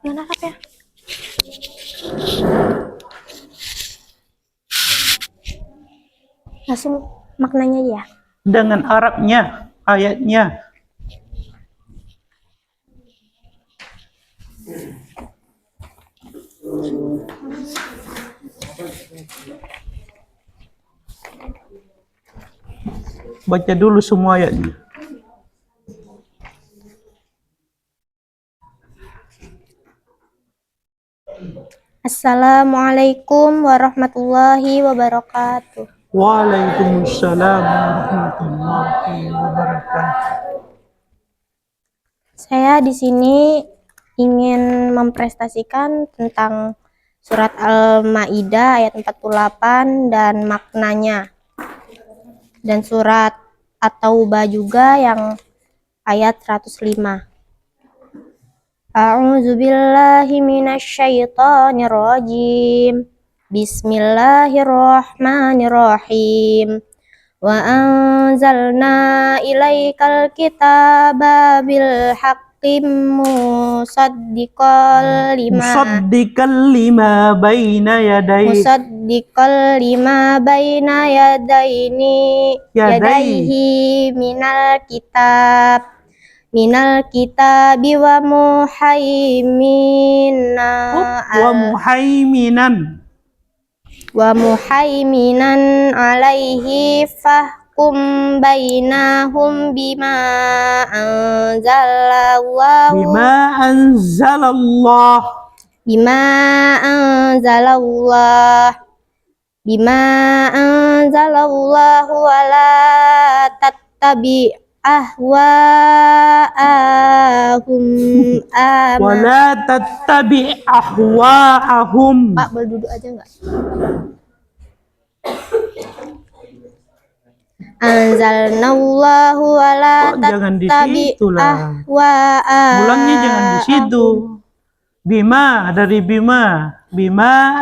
dengan Arab ya. Langsung maknanya ya. Dengan Arabnya, ayatnya. Baca dulu semua ayatnya. Assalamualaikum warahmatullahi wabarakatuh. Waalaikumsalam warahmatullahi wabarakatuh. Saya di sini ingin mempresentasikan tentang surat Al-Maidah ayat 48 dan maknanya. Dan surat At-Taubah juga yang ayat 105. A'udzu billahi minasyaitonir rajim. Bismillahirrahmanirrahim. Wa anzalna ilaikal kitaba bil haqqi musaddiqal lima baina yadaihi minal kitabi wa muhaiminan alaihi fahkum bainahum bima anzalallahu wala tattabi ahwaahum. Pak, boleh duduk aja nggak? Anzalnallahu wala tattabi ahwaahum. Mulangnya jangan di situ. Bima, dari bima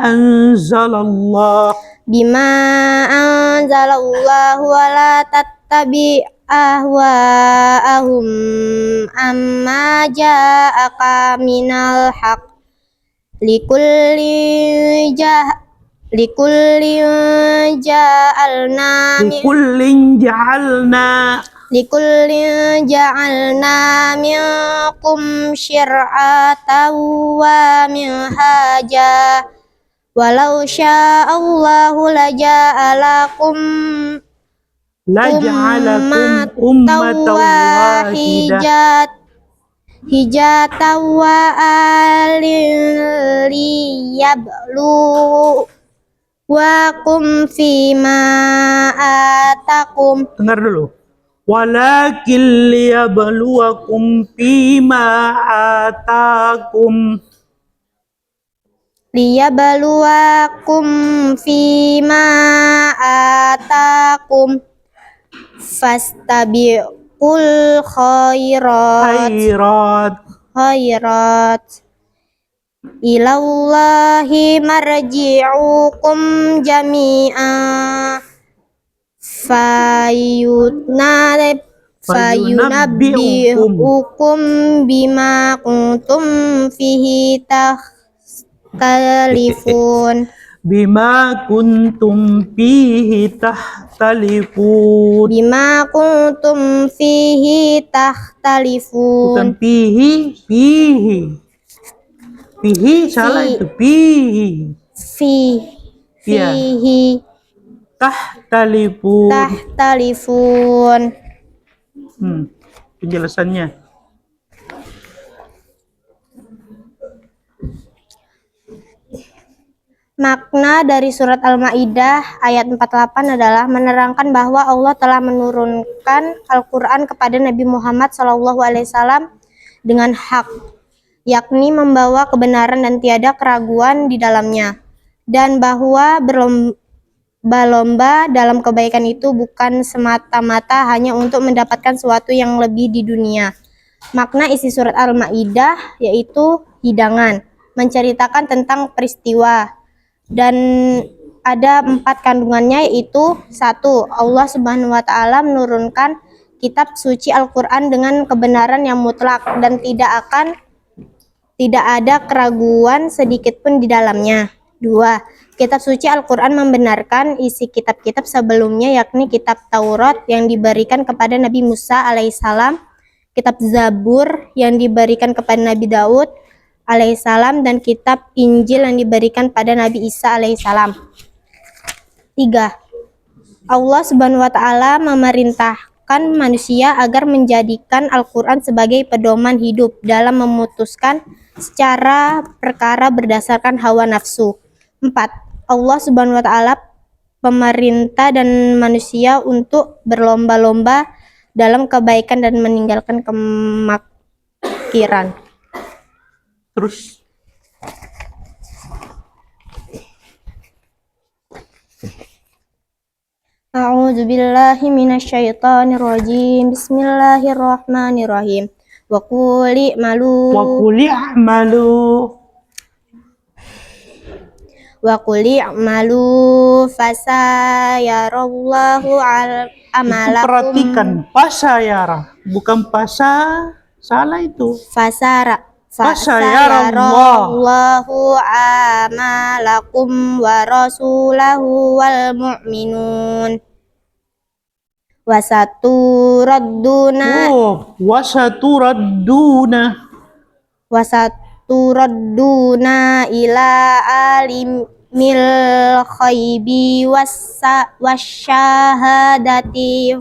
anzalallah. Bima anzalallahu wala tattabi ahwaahum amma ja'aka minal haq likullin ja'alna minkum syir'atan wa minhaja Walau sya'allahu laja'alakum Laja'alakum ummatan wahidah. hijatan wa liyablu wa kum fima atakum. Dengar dulu. Walakin liyabluwakum fima atakum. Liyabluwakum fima atakum fastabiqul khairat ilallahi marji'ukum jami'an fayunabbi'ukum bima kuntum fihi tahtalifun. Bima kuntum fihi tahtalifun. Bima kuntum fihi tahtalifun. Bukan fihi, salah itu. Fihi. Iya. Fihi tahtalifun. Penjelasannya. Makna dari surat Al-Maidah ayat 48 adalah menerangkan bahwa Allah telah menurunkan Al-Quran kepada Nabi Muhammad SAW dengan hak, yakni membawa kebenaran dan tiada keraguan di dalamnya, dan bahwa berlomba-lomba dalam kebaikan itu bukan semata-mata hanya untuk mendapatkan sesuatu yang lebih di dunia. Makna isi surat Al-Maidah yaitu hidangan, menceritakan tentang peristiwa, dan ada 4 kandungannya, yaitu 1. Allah Subhanahu wa Ta'ala menurunkan kitab suci Al-Quran dengan kebenaran yang mutlak dan tidak ada keraguan sedikit pun di dalamnya. 2. Kitab suci Al-Quran membenarkan isi kitab-kitab sebelumnya, yakni kitab Taurat yang diberikan kepada Nabi Musa alaihissalam, kitab Zabur yang diberikan kepada Nabi Daud alaihissalam, dan kitab Injil yang diberikan pada Nabi Isa alaihissalam. 3. Allah Subhanahu wa Ta'ala memerintahkan manusia agar menjadikan Al-Quran sebagai pedoman hidup dalam memutuskan secara perkara berdasarkan hawa nafsu. 4. Allah Subhanahu wa Ta'ala pemerintah dan manusia untuk berlomba-lomba dalam kebaikan dan meninggalkan kemakiran. Terus A'udzu billahi minasyaitonir rajim. Bismillahirrahmanirrahim. Wa qul i'malu fasayarallahu amalakum. perhatikan, pasayara, bukan salah itu. Fasayarallahu amalakum wa rasulahu wal mu'minun wasaturadduna ila alimil khaibi wasyahadati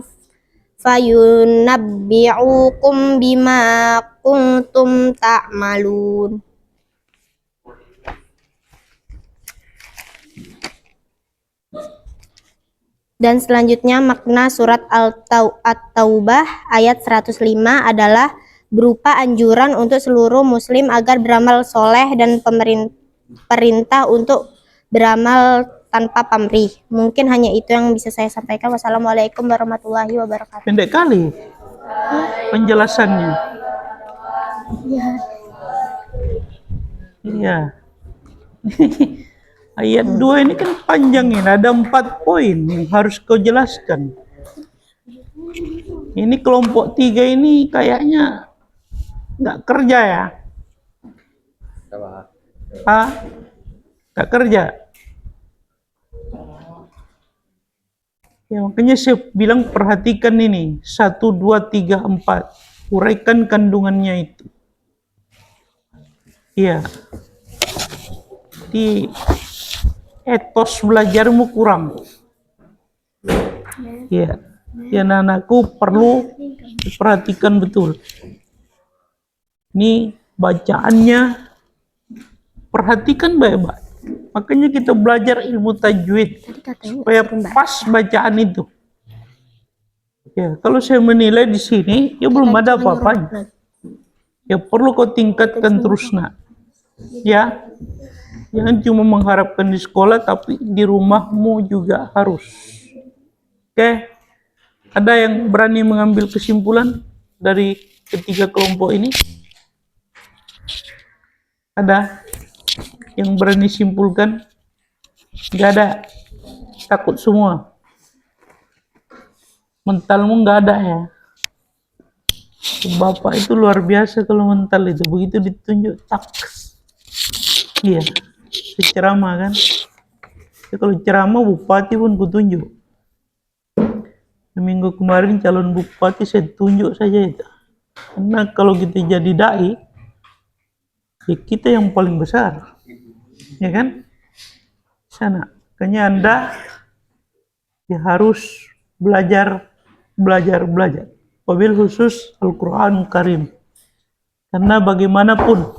fayunabbi'ukum bima kuntum ta'malun. Dan selanjutnya makna surat At-Taubah ayat 105 adalah berupa anjuran untuk seluruh muslim agar beramal soleh dan perintah untuk beramal tanpa pamrih. Mungkin hanya itu yang bisa saya sampaikan. Wassalamualaikum warahmatullahi wabarakatuh. Pendek kali penjelasannya. Iya. Ayat 2 ini kan panjang, ini ada 4 poin yang harus kau jelaskan. Ini kelompok 3 ini kayaknya nggak kerja ya? Nggak kerja. Ya, makanya saya bilang perhatikan ini 1, 2, 3, 4, uraikan kandungannya itu. Iya. Di etos belajarmu kurang. Ya, ya anak-anakku perlu diperhatikan betul. Ini bacaannya, perhatikan baik-baik. Makanya kita belajar ilmu tajwid supaya pas bacaan itu. Ya, kalau saya menilai di sini, ya belum ada apa-apanya. Ya perlu kau tingkatkan terus nak. Ya, jangan cuma mengharapkan di sekolah, tapi di rumahmu juga harus. Oke, ada yang berani mengambil kesimpulan dari ketiga kelompok ini? Ada yang berani simpulkan? Gak ada, takut semua. Mentalmu gak ada ya. Bapak itu luar biasa kalau mental itu, begitu ditunjuk tak. Iya, ceramah kan. Ya, kalau ceramah bupati pun kutunjuk. Minggu kemarin calon bupati saya tunjuk saja itu. Karena kalau kita jadi dai, ya kita yang paling besar, ya kan? Sana, makanya Anda ya harus belajar. Wabil khusus Al-Quran Karim. Karena bagaimanapun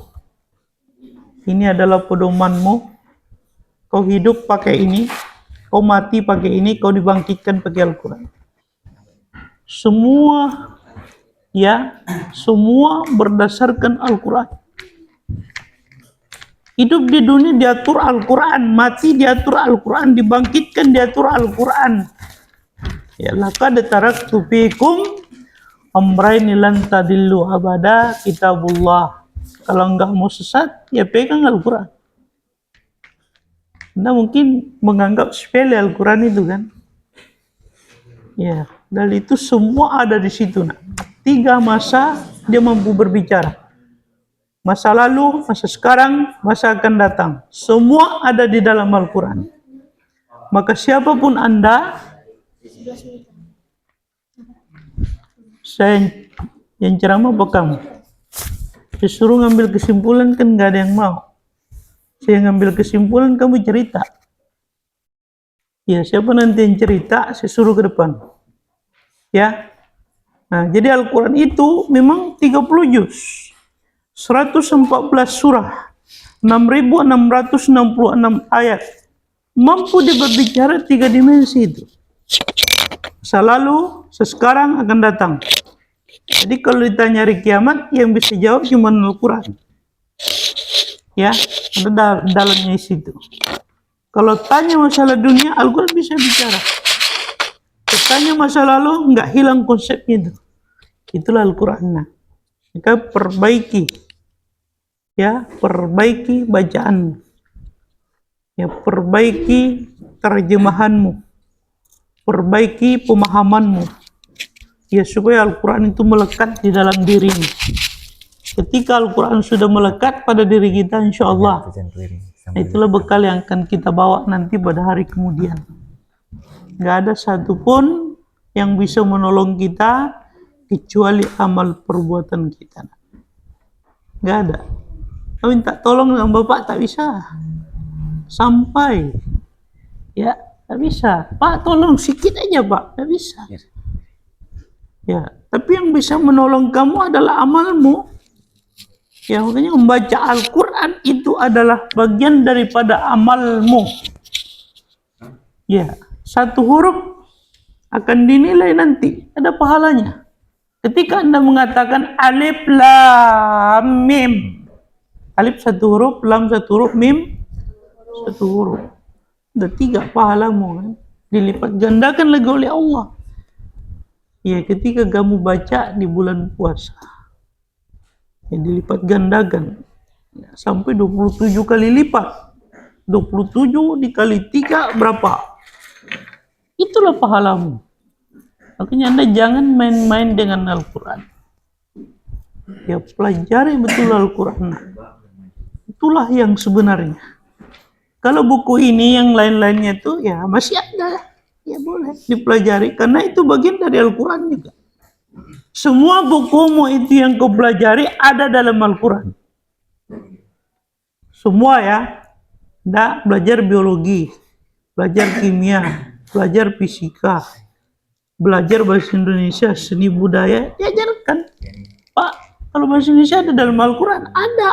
ini adalah pedomanmu. Kau hidup pakai ini, kau mati pakai ini, kau dibangkitkan pakai Al-Quran. Semua berdasarkan Al-Quran. Hidup di dunia diatur Al-Quran, mati diatur Al-Quran, dibangkitkan diatur Al-Quran. Ya laqad taraktu fikum amrayn lan tadillu abada, kitabullah. Kalau enggak mau sesat, ya pegang Al-Quran. Anda mungkin menganggap sepele Al-Quran itu kan? Ya, dan itu semua ada di situ. Nah. 3 masa dia mampu berbicara. Masa lalu, masa sekarang, masa akan datang. Semua ada di dalam Al-Quran. Maka siapapun Anda, saya yang ceramah apa kamu? Disuruh ngambil kesimpulan kan gak ada yang mau. Saya ngambil kesimpulan, kamu cerita. Ya, siapa nanti yang cerita, saya suruh ke depan. Ya. Nah, jadi Al-Quran itu memang 30 juz. 114 surah. 6.666 ayat. Mampu dia berbicara 3 dimensi itu. Masa lalu, sekarang akan datang. Jadi kalau ditanya hari kiamat, yang bisa jawab cuma Al-Quran. Ya, ada dalamnya di situ. Kalau tanya masalah dunia, Al-Quran bisa bicara. Tanya masa lalu, nggak hilang konsepnya itu. Itulah Al-Quran. Nah, maka perbaiki bacaan, ya perbaiki terjemahanmu, perbaiki pemahamanmu, ya supaya Al-Quran itu melekat di dalam dirimu. Ketika Al-Quran sudah melekat pada diri kita, insya Allah, itulah bekal yang akan kita bawa nanti pada hari kemudian. Gak ada satupun yang bisa menolong kita kecuali amal perbuatan kita. Gak ada. Kau minta tolong sama Bapak tak bisa. Sampai. Ya, tak bisa. Pak tolong sikit aja Pak. Tak bisa. Ya, tapi yang bisa menolong kamu adalah amalmu. Ya, makanya membaca Al-Quran itu adalah bagian daripada amalmu. Ya. 1 huruf akan dinilai nanti, ada pahalanya. Ketika Anda mengatakan alif lam mim, alif 1 huruf, lam 1 huruf, mim 1 huruf, ada 3 pahalamu kan? Dilipat gandakan lagi oleh Allah. Ya, ketika kamu baca di bulan puasa, ya dilipat gandakan ya, sampai 27 kali lipat. 27 dikali 3 berapa? Itulah pahalamu. Makanya Anda jangan main-main dengan Al-Quran. Ya pelajari betul Al-Quran. Itulah yang sebenarnya. Kalau buku ini yang lain-lainnya itu ya masih ada. Ya boleh dipelajari. Karena itu bagian dari Al-Quran juga. Semua bukumu itu yang kau pelajari ada dalam Al-Quran. Semua ya. Anda belajar biologi. belajar kimia, belajar fisika, belajar bahasa Indonesia, seni budaya, diajarkan. Pak, kalau bahasa Indonesia ada dalam Al-Quran? Ada.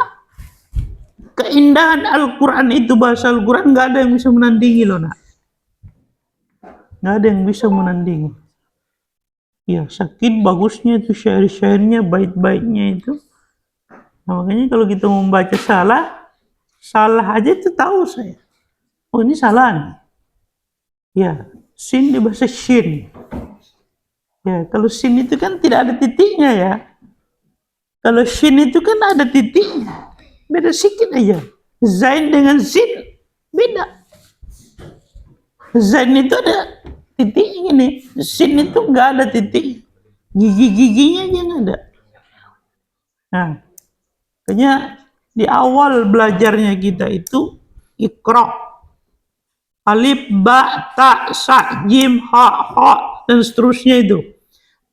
Keindahan Al-Quran itu, bahasa Al-Quran nggak ada yang bisa menandingi loh nak. Nggak ada yang bisa menandingi. Ya, saking bagusnya itu syair-syairnya, bait-baitnya itu. Nah, makanya kalau kita membaca salah aja itu tahu saya. Oh, ini salah nih. Ya, sin di bahasa shin. Ya, kalau sin itu kan tidak ada titiknya ya. Kalau shin itu kan ada titiknya. Beda sedikit aja. Zain dengan sin beda. Zain itu ada titik ini. Sin itu nggak ada titik. Gigi-giginya aja nggak ada. Nah, makanya di awal belajarnya kita itu Iqra, alif, ba, ta, sa, jim, ha, dan seterusnya itu.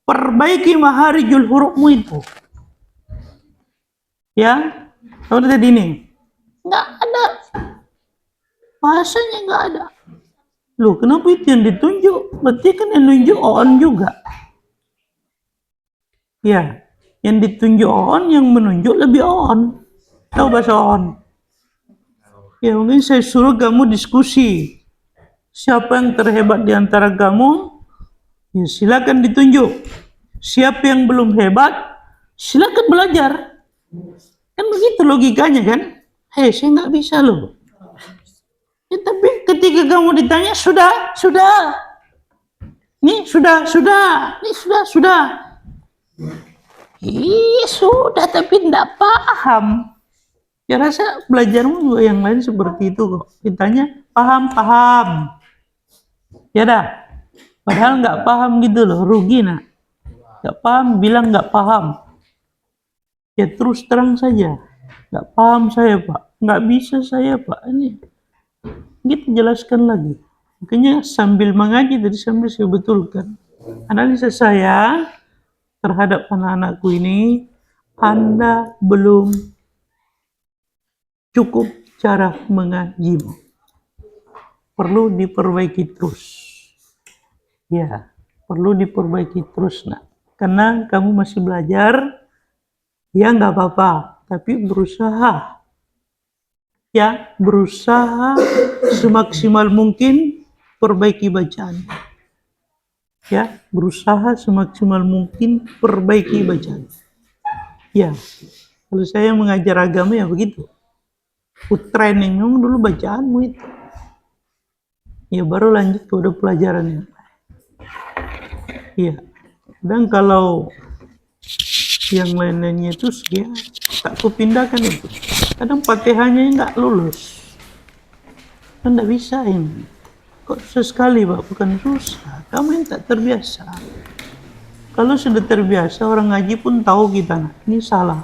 Perbaiki maharijul hurufmu itu. Ya, kalau tadi ini nggak ada, bahasanya nggak ada. Loh, kenapa itu yang ditunjuk? Berarti kan yang nunjuk on juga. Ya, yang ditunjuk on, yang menunjuk lebih on. Tahu bahasa on? Ya, mungkin saya suruh kamu diskusi. Siapa yang terhebat di antara kamu? Ya, silakan ditunjuk. Siapa yang belum hebat? Silakan belajar. Kan begitu logikanya kan? Hei, saya nggak bisa loh. Ya, tapi ketika kamu ditanya, sudah. Nih, sudah. Nih, sudah. Iya, sudah, tapi tidak paham. Ya, rasa belajarmu juga yang lain seperti itu kok. Ditanya, paham. Ya dah. Padahal nggak paham gitu loh, rugi nak. Nggak paham, bilang nggak paham. Ya terus terang saja. Nggak paham saya pak, nggak bisa saya pak. Ini kita jelaskan lagi. Makanya sambil mengaji tadi sambil saya betulkan. Analisa saya terhadap anak-anakku ini, Anda belum cukup cara mengajimu. Perlu diperbaiki terus. Ya, perlu diperbaiki terus nak. Karena kamu masih belajar, ya nggak apa-apa, tapi berusaha. Ya, berusaha semaksimal mungkin perbaiki bacaan. Ya, berusaha semaksimal mungkin perbaiki bacaan. Ya, kalau saya mengajar agama ya begitu. Training dulu bacaanmu itu. Ya, baru lanjut ke udah pelajarannya. Ya, dan kalau yang lain-lainnya itu ya tak kupindahkan itu. Kadang Fatihahnya nggak lulus. Kan nggak bisa ini. Kok susah sekali pak? Bukan susah. Kamu yang tak terbiasa. Kalau sudah terbiasa orang ngaji pun tahu kita. Ini salah.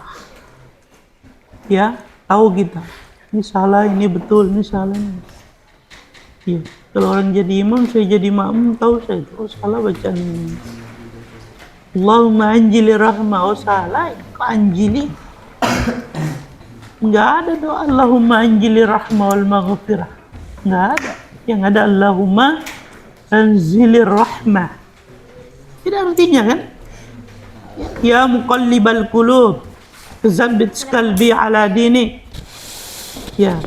Ya, tahu kita. Ini salah, ini betul, ini salah. Ya, kalau orang jadi imam, saya jadi makmum, tahu saya itu salah bacaan ini. Allahumma anjili rahmah, oh salah, kok anjili? Enggak ada doa Allahumma anjili rahmah wal maghfirah. Enggak ada. Yang ada Allahumma anjili rahmah. Tidak artinya kan? Ya muqallibal qulub, tsabbit qalbi ala dini. Ya.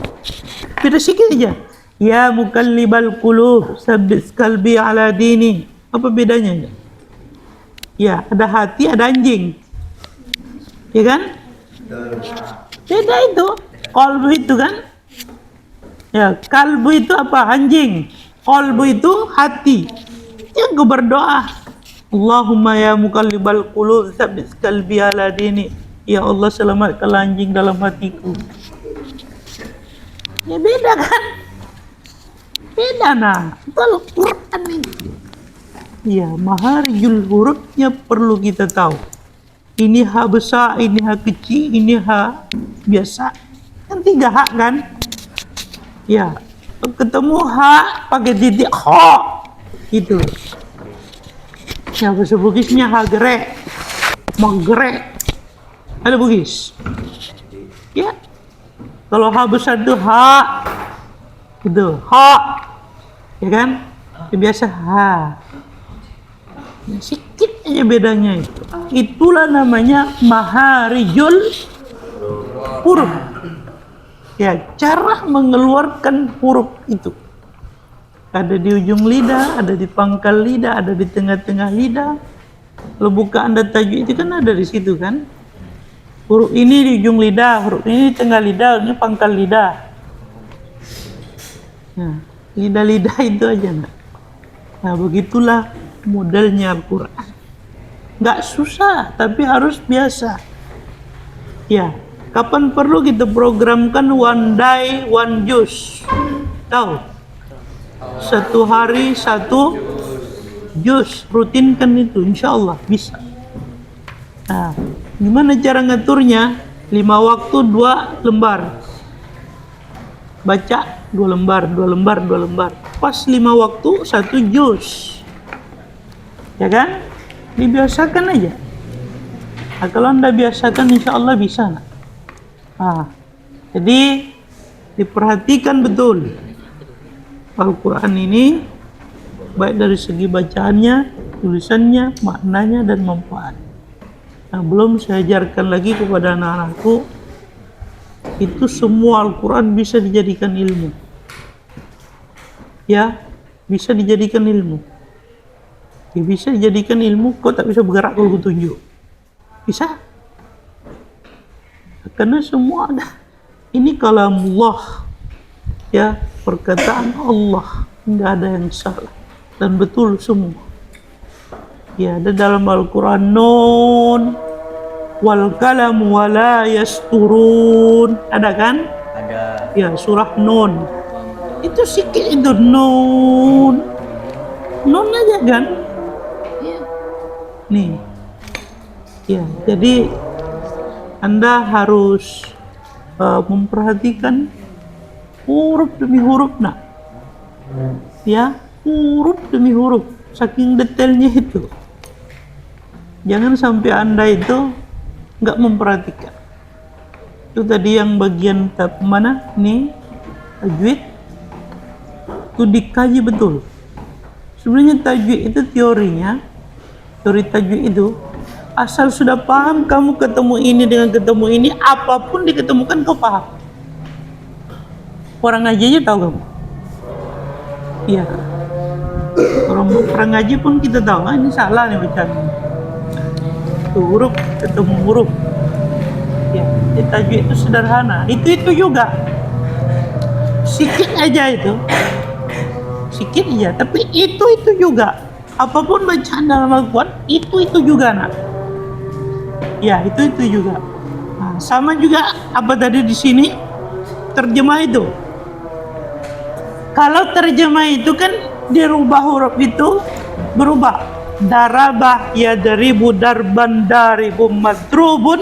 Beda sedikit aja. Ya muqallibal qulub, tsabbit qalbi ala dini. Apa bedanya? Ya, ada hati, ada anjing. Ya kan? Beda itu. Qalbu itu kan? Ya, kalbu itu apa? Anjing. Qalbu itu hati. Yang gue berdoa. Allahumma ya muqallibal qulub, tsabbit qalbi ala dini. Ya Allah, selamatkanlah anjing dalam hatiku. Ya beda kan? Beda nah. Itu Al-Quran itu. Ya, maharijul hurufnya perlu kita tahu. Ini H besar, ini H kecil, ini H biasa. Kan 3 H kan? Ya, ketemu H pakai titik H. Itu. Ya, bahasa Bugisnya H gerek. Magrek. Ada Bugis? Ya. Kalau H besar itu H. Itu H. ya kan? Biasa ha. Sedikit aja bedanya itu. Itulah namanya maharijul huruf. Ya, cara mengeluarkan huruf itu. Ada di ujung lidah, ada di pangkal lidah, ada di tengah-tengah lidah. Kalau buka Anda tajwid itu kan ada di situ kan? Huruf ini di ujung lidah, huruf ini di tengah lidah, ini pangkal lidah. Nah, lidah-lidah itu aja. Nah, begitulah modelnya Al-Quran. Nggak susah, tapi harus biasa. Ya, kapan perlu kita programkan one day, one juz? Tahu? Satu hari satu juz, rutinkan itu, insya Allah bisa. Nah, gimana cara ngaturnya? 5 waktu 2 lembar. Baca 2 lembar, 2 lembar, 2 lembar. Pas 5 waktu 1 juz. Ya kan? Dibiasakan aja. Nah, kalau Anda biasakan insya Allah bisa. Nah, jadi diperhatikan betul. Al-Quran ini baik dari segi bacaannya, tulisannya, maknanya, dan manfaat. Nah, belum saya ajarkan lagi kepada anak-anakku, itu semua Al-Quran bisa dijadikan ilmu. Ya, bisa dijadikan ilmu. Ya, bisa dijadikan ilmu, kok tak bisa bergerak kalau aku tunjuk. Bisa. Karena semua ada. Ini kalamullah. Ya, perkataan Allah, nggak ada yang salah dan betul semua. Ya, ada dalam Al-Quran nun wal kalam wala yasturun, ada kan? Ada. Ya, surah nun itu sikit itu nun aja kan? Ya. Nih, ya, jadi Anda harus memperhatikan huruf demi huruf, nak. Ya, huruf demi huruf, saking detailnya itu. Jangan sampai Anda itu nggak memperhatikan. Itu tadi yang bagian mana nih, tajwid itu dikaji betul. Sebenarnya tajwid itu teorinya, teori tajwid itu asal sudah paham kamu ketemu ini dengan ketemu ini, apapun diketemukan kau paham. Orang ngaji aja tahu kamu. Iya. Orang ngaji pun kita tahu, ini salah nih bacaan. Huruf ketemu huruf. Ya, tajwid itu sederhana. Itu juga. Sikit aja itu. Sikit aja, tapi itu juga. Apapun bacaan dalam Al-Quran, itu juga, nak. Ya, itu juga. Nah, sama juga apa tadi di sini terjemah itu. Kalau terjemah itu kan dirubah huruf itu berubah. Darabah yadribu darban daribum madrubun.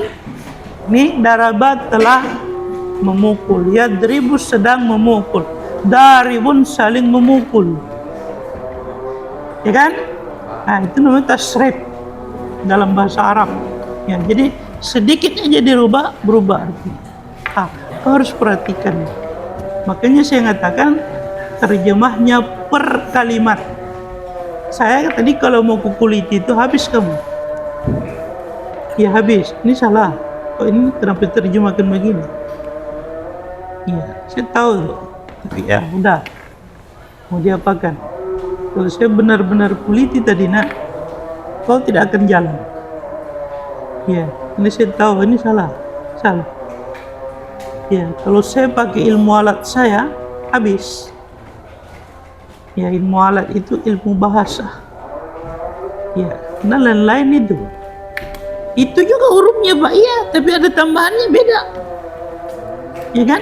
Nih, darabah telah memukul, yadribu sedang memukul, daribun saling memukul. Ya kan? Nah, itu namanya tasrif dalam bahasa Arab. Ya, jadi sedikit aja dirubah, berubah artinya. Ah, kau harus perhatikan. Makanya saya katakan terjemahnya per kalimat. Saya tadi kalau mau kukuliti itu habis kamu. Ya habis. Ini salah. Kok ini kenapa terjemahkan begini? Iya, saya tahu. Tapi ya udah. Mau diapakan? Kalau saya benar-benar kuliti tadi, nak, kau tidak akan jalan. Ya, ini saya tahu ini salah. Ya, kalau saya pakai ilmu alat saya habis. Ya, ilmu alat itu ilmu bahasa. Ya, dan lain-lain itu. Itu juga hurufnya, Pak. Iya, tapi ada tambahannya beda. Ya kan?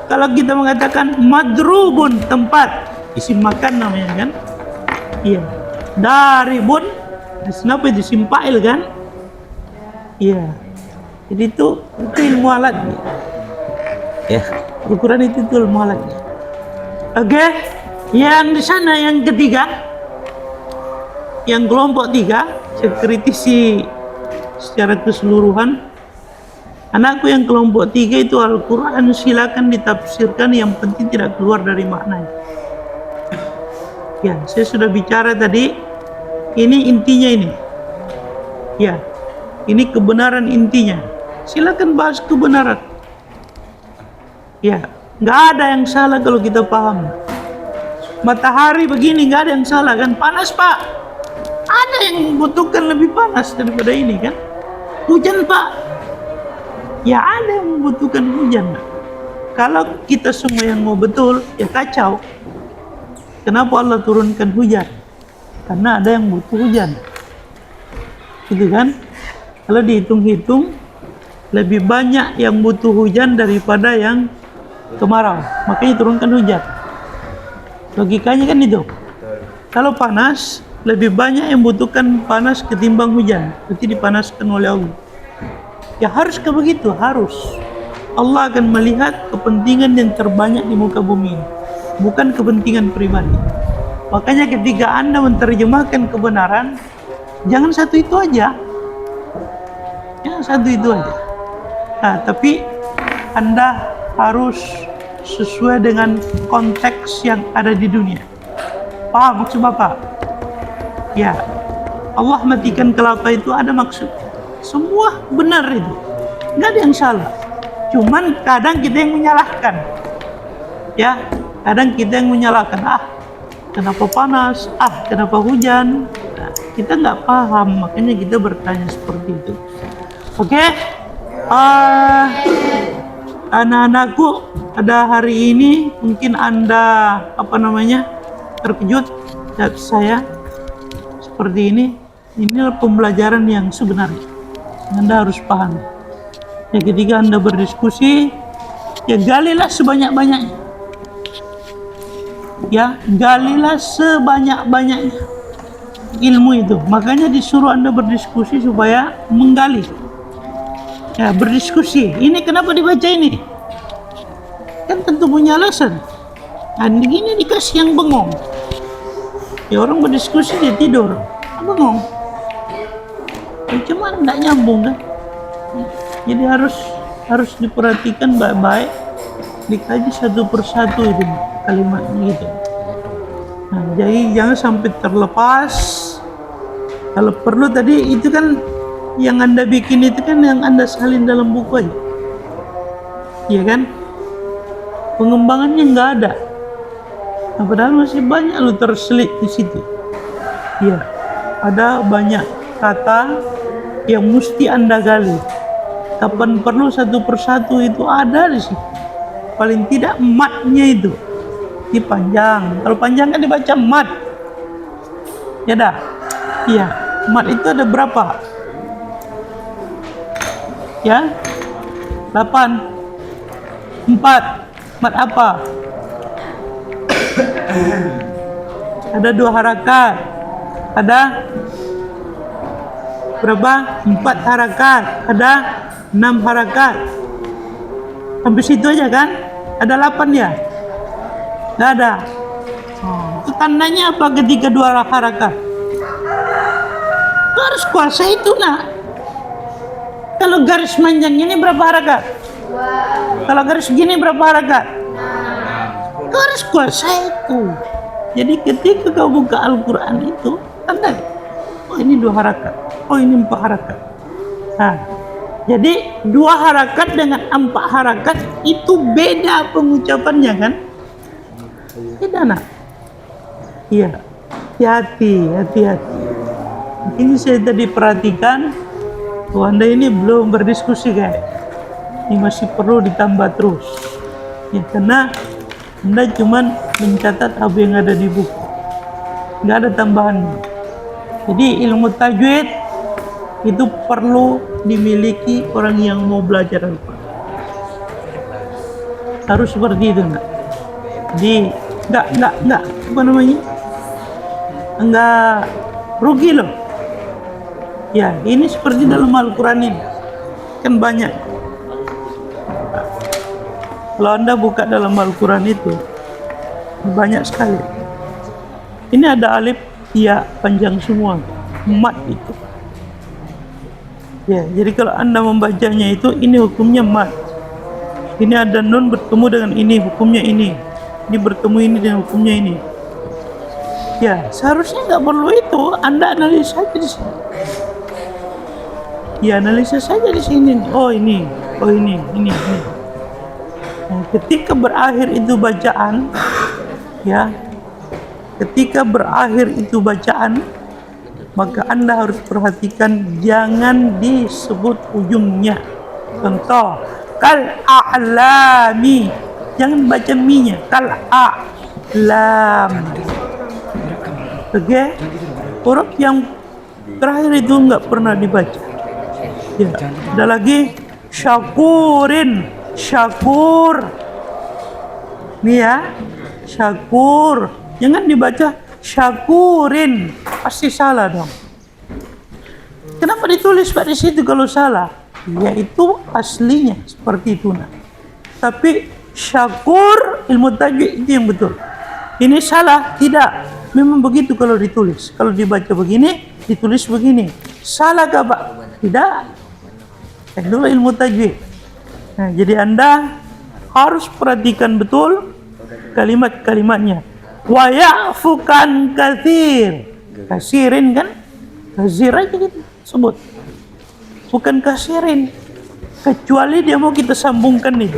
Kalau kita mengatakan madrubun, tempat, isim makan namanya kan? Iya. Daribun, kenapa itu isim fa'il kan? Iya. Jadi itu ilmu alatnya. Ya, Al-Quran itu ilmu alatnya. Oke. Yang di sana yang ketiga, yang kelompok 3, saya kritisi secara keseluruhan. Anakku yang kelompok 3 itu Al-Quran silakan ditafsirkan, yang penting tidak keluar dari maknanya. Ya, saya sudah bicara tadi, ini intinya ini. Ya, ini kebenaran intinya. Silakan bahas kebenaran. Ya, nggak ada yang salah kalau kita paham. Matahari begini nggak ada yang salah kan? Panas Pak. Ada yang membutuhkan lebih panas daripada ini kan? Hujan Pak. Ya ada yang membutuhkan hujan. Kalau kita semua yang mau betul, ya kacau. Kenapa Allah turunkan hujan? Karena ada yang butuh hujan. Gitu kan? Kalau dihitung-hitung, lebih banyak yang butuh hujan daripada yang kemarau. Makanya turunkan hujan. Logikanya kan itu. Kalau panas, lebih banyak yang butuhkan panas ketimbang hujan. Berarti dipanaskan oleh Allah. Ya harus ke begitu, harus. Allah akan melihat kepentingan yang terbanyak di muka bumi ini, bukan kepentingan pribadi. Makanya ketika Anda menerjemahkan kebenaran, jangan satu itu aja. Jangan satu itu aja. Nah, tapi Anda harus sesuai dengan konteks yang ada di dunia. Paham maksud Bapak? Ya, Allah matikan kelapa itu ada maksud. Semua benar itu, nggak ada yang salah. Cuman kadang kita yang menyalahkan. Ya, kadang kita yang menyalahkan. Kenapa panas? Kenapa hujan? Nah, kita nggak paham, makanya kita bertanya seperti itu. Oke? Anak-anakku, pada hari ini mungkin Anda terkejut lihat saya seperti ini. Inilah pembelajaran yang sebenarnya. Anda harus paham. Ya, ketika Anda berdiskusi, ya galilah sebanyak-banyaknya. Ya, galilah sebanyak-banyaknya ilmu itu. Makanya disuruh Anda berdiskusi supaya menggali. Ya, berdiskusi. Ini kenapa dibaca ini? Kan tentu punya alasan. Nah, ini dikasih yang bengong. Ya, orang berdiskusi dia tidur, bengong. Cuma tidak nyambung kan? Jadi harus diperhatikan baik-baik, dikaji satu persatu itu kalimatnya gitu. Nah, jadi jangan sampai terlepas. Kalau perlu tadi itu kan yang Anda bikin itu kan yang Anda salin dalam buku aja, iya kan? Pengembangannya nggak ada. Nah, padahal masih banyak lo terselit di situ. Iya, ada banyak kata yang mesti Anda gali. Kapan perlu satu persatu itu ada di situ. Paling tidak matnya itu dipanjang. Kalau panjang kan dibaca mat. Ya dah. Iya, mat itu ada berapa? Ya, 8, 4. Mat apa? Ada 2 harakat. Ada berapa? 4 harakat. Ada 6 harakat. Sampai situ aja kan? Ada 8 ya? Nggak ada. Itu tandanya apa ketika 2 harakat? Itu harus kuasa itu nak. Kalau garis panjang ini berapa harakat? 2. Kalau garis gini berapa harakat? 6. Itu harus kuasa itu. Jadi ketika kau buka Al-Quran itu, tanda. Oh ini 2 harakat. Oh ini 4 harakat. Nah, jadi 2 harakat dengan 4 harakat itu beda pengucapannya kan? Beda nak? Iya. Hati-hati. Ini saya tadi perhatikan, Anda ini belum berdiskusi guys. Ini masih perlu ditambah terus. Ya, karena Anda cuman mencatat apa yang ada di buku. Nggak ada tambahannya. Jadi ilmu tajwid itu perlu dimiliki orang yang mau belajar Al-Quran. Harus seperti itu nak. Jadi enggak rugi loh. Ya, ini seperti dalam Al-Quran ini kan banyak. Kalau Anda buka dalam Al-Quran itu banyak sekali. Ini ada alif, ya panjang semua, mat itu. Ya, jadi kalau Anda membacanya itu, ini hukumnya mat. Ini ada nun bertemu dengan ini, hukumnya ini. Ini bertemu ini dengan hukumnya ini. Ya, seharusnya nggak perlu itu. Anda analisa saja di sini. Ya, analisa saja di sini. Oh ini. Nah, ketika berakhir itu bacaan, ya, ketika berakhir itu bacaan, maka Anda harus perhatikan jangan disebut ujungnya. Contoh, kal a'lami, jangan baca mi-nya, kal a'lam. Oke, huruf yang terakhir itu nggak pernah dibaca. Ya, ada lagi syakurin, syakur. Nih ya, syakur. Jangan dibaca syakurin, pasti salah dong. Kenapa ditulis Pak di situ kalau salah? Yaitu aslinya seperti itu nah. Tapi syakur ilmu tajwid itu yang betul. Ini salah? Tidak. Memang begitu kalau ditulis. Kalau dibaca begini, ditulis begini. Salah gak Pak? Tidak. Cek dulu ilmu tajwid. Nah, jadi Anda harus perhatikan betul kalimat-kalimatnya. Wa ya'fukan katsir. Kasirin kan? Kasir aja gitu sebut. Bukan kasirin. Kecuali dia mau kita sambungkan nih.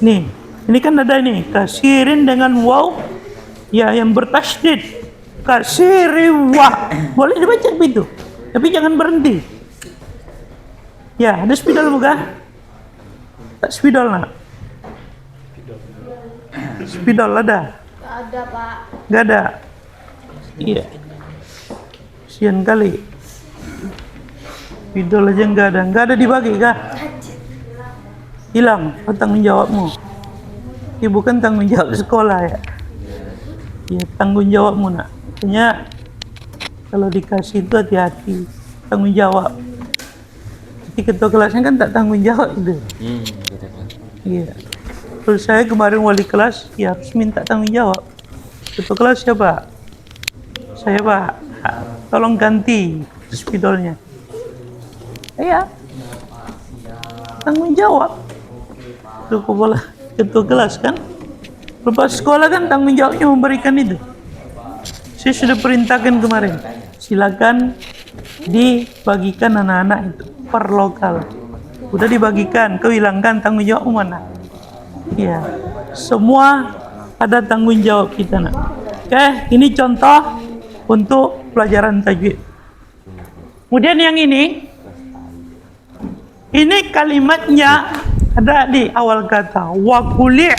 Nih, ini kan ada nih kasirin dengan waw ya yang bertasydid. Kasiri wa. Boleh dibaca begitu. Tapi jangan berhenti. Ya, ada spidol bukan? Tak spidol nak? Spidol ada? Gak ada Pak. Gak ada. Iya. Sian kali. Spidol aja nggak ada dibagi kah? Hilang tanggung jawabmu. Ini bukan tanggung jawab sekolah ya. Ya tanggung jawabmu nak. Makanya kalau dikasih itu hati-hati. Tanggung jawab. Jadi ketua kelasnya kan tak tanggung jawab itu. Iya. Kalau saya kemarin wali kelas, ya harus minta tanggung jawab. Ketua kelas siapa? Saya Pak. Tolong ganti spidolnya. Iya. Tanggung jawab. Itu kepala ketua kelas kan. Lepas sekolah kan tanggung jawabnya memberikan itu. Saya sudah perintahkan kemarin. Silakan dibagikan anak-anak itu per lokal. Udah dibagikan, kau hilangkan tanggung jawab mana? Iya, semua ada tanggung jawab kita nak. Oke, ini contoh untuk pelajaran tajwid. Kemudian yang ini kalimatnya ada di awal kata wa kuli'.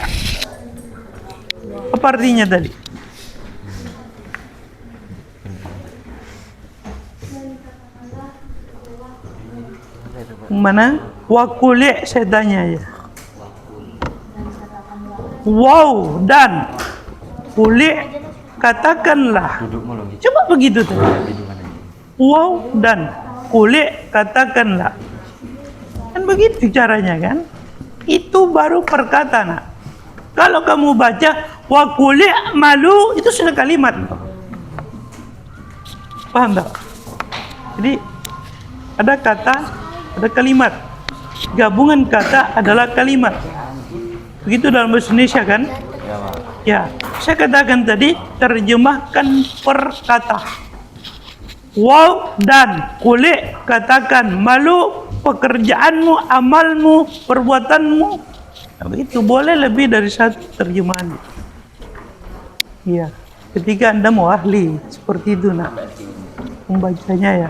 Apa artinya tadi? Mana? Wa kuli' saya tanya ya. Wow dan kuli' katakanlah. Coba begitu tadi. Wow dan kuli' katakanlah. Kan begitu caranya kan? Itu baru perkataan. Kalau kamu baca wa kuli' malu itu sudah kalimat. Paham tak? Jadi ada kata, ada kalimat. Gabungan kata adalah kalimat. Begitu dalam bahasa Indonesia kan? Ya, saya katakan tadi terjemahkan per kata. Wow dan kuli' katakan malu pekerjaanmu, amalmu, perbuatanmu. Nah, begitu boleh lebih dari satu terjemahan. Iya, ketika Anda mau ahli seperti itu nak membacanya ya.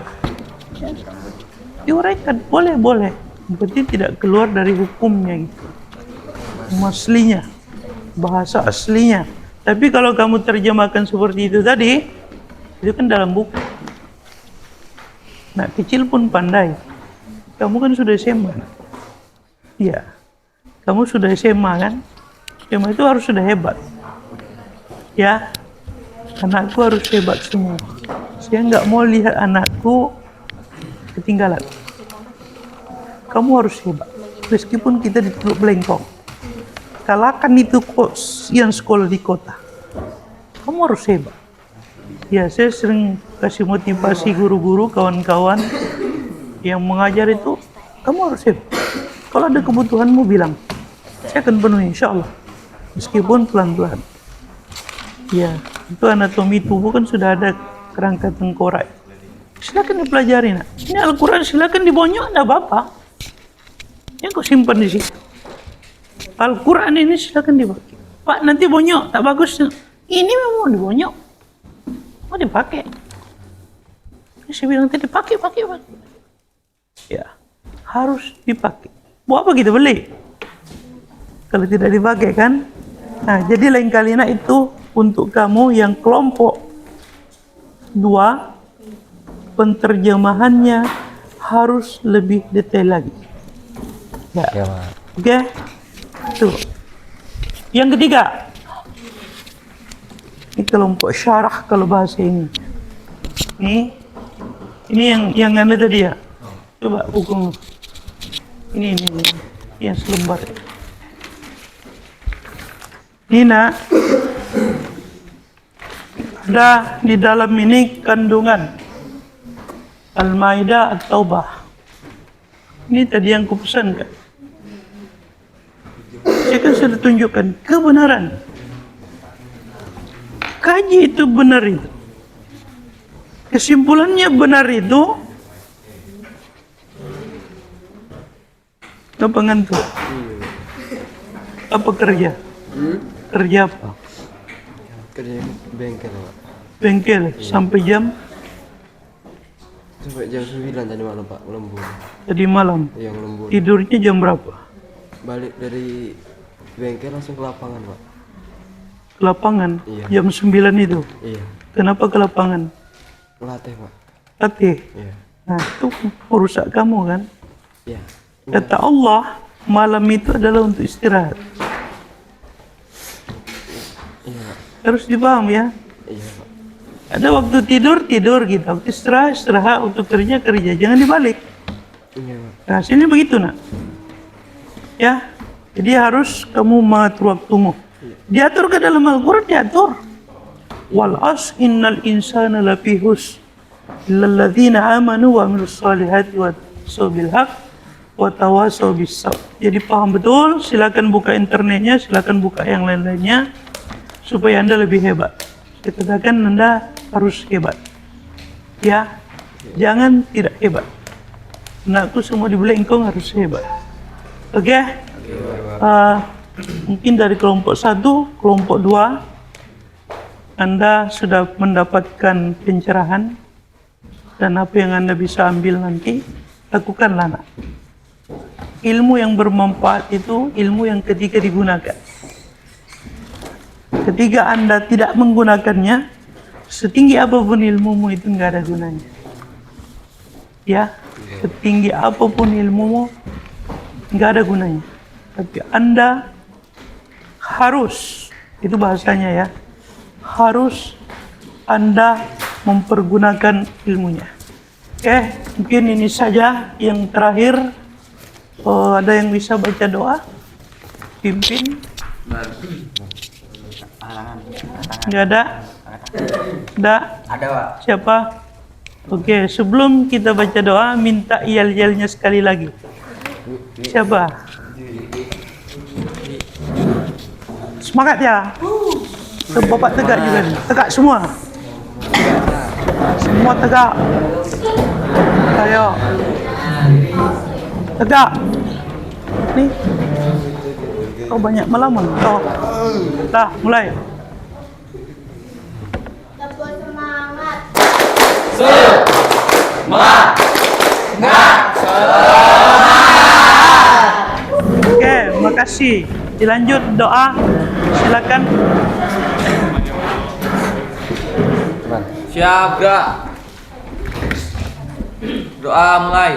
Diuraikan boleh. Berarti tidak keluar dari hukumnya gitu. Aslinya, bahasa aslinya. Tapi kalau kamu terjemahkan seperti itu tadi, itu kan dalam buku. Nah, kecil pun pandai. Kamu kan sudah SMA. Iya. Kamu sudah SMA kan? SMA itu harus sudah hebat. Ya. Anakku harus hebat semua. Saya nggak mau lihat anakku ketinggalan. Kamu harus hebat. Meskipun kita di Teluk Belengkong. Kalahkan itu yang sekolah di kota. Kamu harus hebat. Ya, saya sering kasih motivasi guru-guru, kawan-kawan yang mengajar itu, kamu harus hebat. Kalau ada kebutuhanmu bilang, saya akan penuhi insya Allah. Meskipun pelan-pelan. Ya. Itu anatomi tubuh kan sudah ada kerangka tengkorak. Silakan dipelajari nak. Ini Al-Quran silakan dibonyok, tidak apa-apa. Yang kau simpan di situ. Al-Quran ini silakan dipakai. Pak nanti bonyok, tak bagus. Ini memang dibonyok. Mau dipakai. Saya bilang tadi pakai. Ya, harus dipakai. Mau apa kita beli? Kalau tidak dipakai kan? Nah, jadi lain kali nak itu untuk kamu yang kelompok 2, penterjemahannya harus lebih detail lagi. Ya, oke? Tuh. Yang ketiga, ini kelompok syarah kalau bahasa ini. Ini yang anda tadi ya. Coba hukum. Ini yang selembar. Ini nak, ada di dalam ini kandungan Al-Maidah At-Taubah. Ini tadi yang kupesan kan. Saya kan sudah tunjukkan kebenaran. Kaji itu benar itu. Kesimpulannya benar itu. Apa ngantuk? Apa kerja? Kerja apa? Kerja bengkel Pak. Bengkel sampai jam? Sampai jam 9 tadi malam Pak, lembur. Tadi malam. Yang lembur. Tidurnya jam berapa? Balik dari bengkel langsung ke lapangan Pak. Ke lapangan? Iya. Jam 9 itu? Iya. Kenapa ke lapangan? Latih Pak. Latih? Iya. Nah itu merusak kamu kan? Iya. Kata Allah, malam itu adalah untuk istirahat. Iya Pak. Harus dipaham ya. Iya Pak. Ada waktu tidur kita, waktu istirahat, waktu kerja, jangan dibalik. Iya Pak. Nah sini begitu nak. Ya, jadi harus kamu mengatur waktumu. Diatur ke dalam Al-Quran, diatur. Wal as innal insana lafi husn illal ladzina amanu wa amilus solihati wa tawasaw bil haq wa tawasaw bis sabr. Jadi paham betul, silakan buka internetnya, silakan buka yang lain-lainnya supaya Anda lebih hebat. Saya katakan Anda harus hebat. Ya, jangan tidak hebat. Anakku semua dibeli, engkau harus hebat. Oke? Mungkin dari kelompok 1, kelompok 2 Anda sudah mendapatkan pencerahan dan apa yang Anda bisa ambil nanti, lakukanlah nak. Ilmu yang bermanfaat itu ilmu yang ketika digunakan. Ketika Anda tidak menggunakannya, setinggi apapun ilmumu itu nggak ada gunanya. Ya, setinggi apapun ilmumu nggak ada gunanya. Tapi Anda harus, itu bahasanya ya, harus Anda mempergunakan ilmunya. Oke, mungkin ini saja yang terakhir. Ada yang bisa baca doa? Pimpin? Nggak ada? Ada? Ada Pak. Siapa? Oke, sebelum kita baca doa, minta yel-yelnya sekali lagi. Siapa? Semangat ya. Bapak tegak juga nih. Tegak semua. Semua tegak. Ayo. Tegak. Nih. Kau banyak melamun. Kau. Dah, mulai. Oke, makasih. Dilanjut doa. Silakan. Siap, gerak. Doa mulai.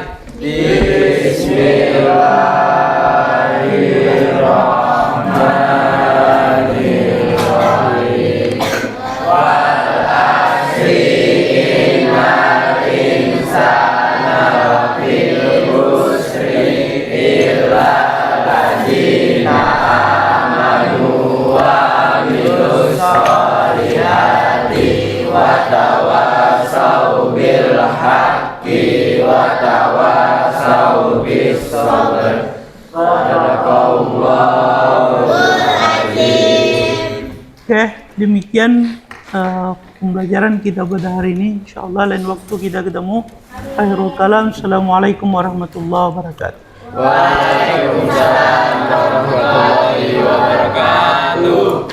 Oke, demikian pembelajaran kita pada hari ini. Insyaallah lain waktu kita ketemu. Akhirul kalam. Assalamualaikum warahmatullahi wabarakatuh. Waalaikumsalam warahmatullahi wabarakatuh.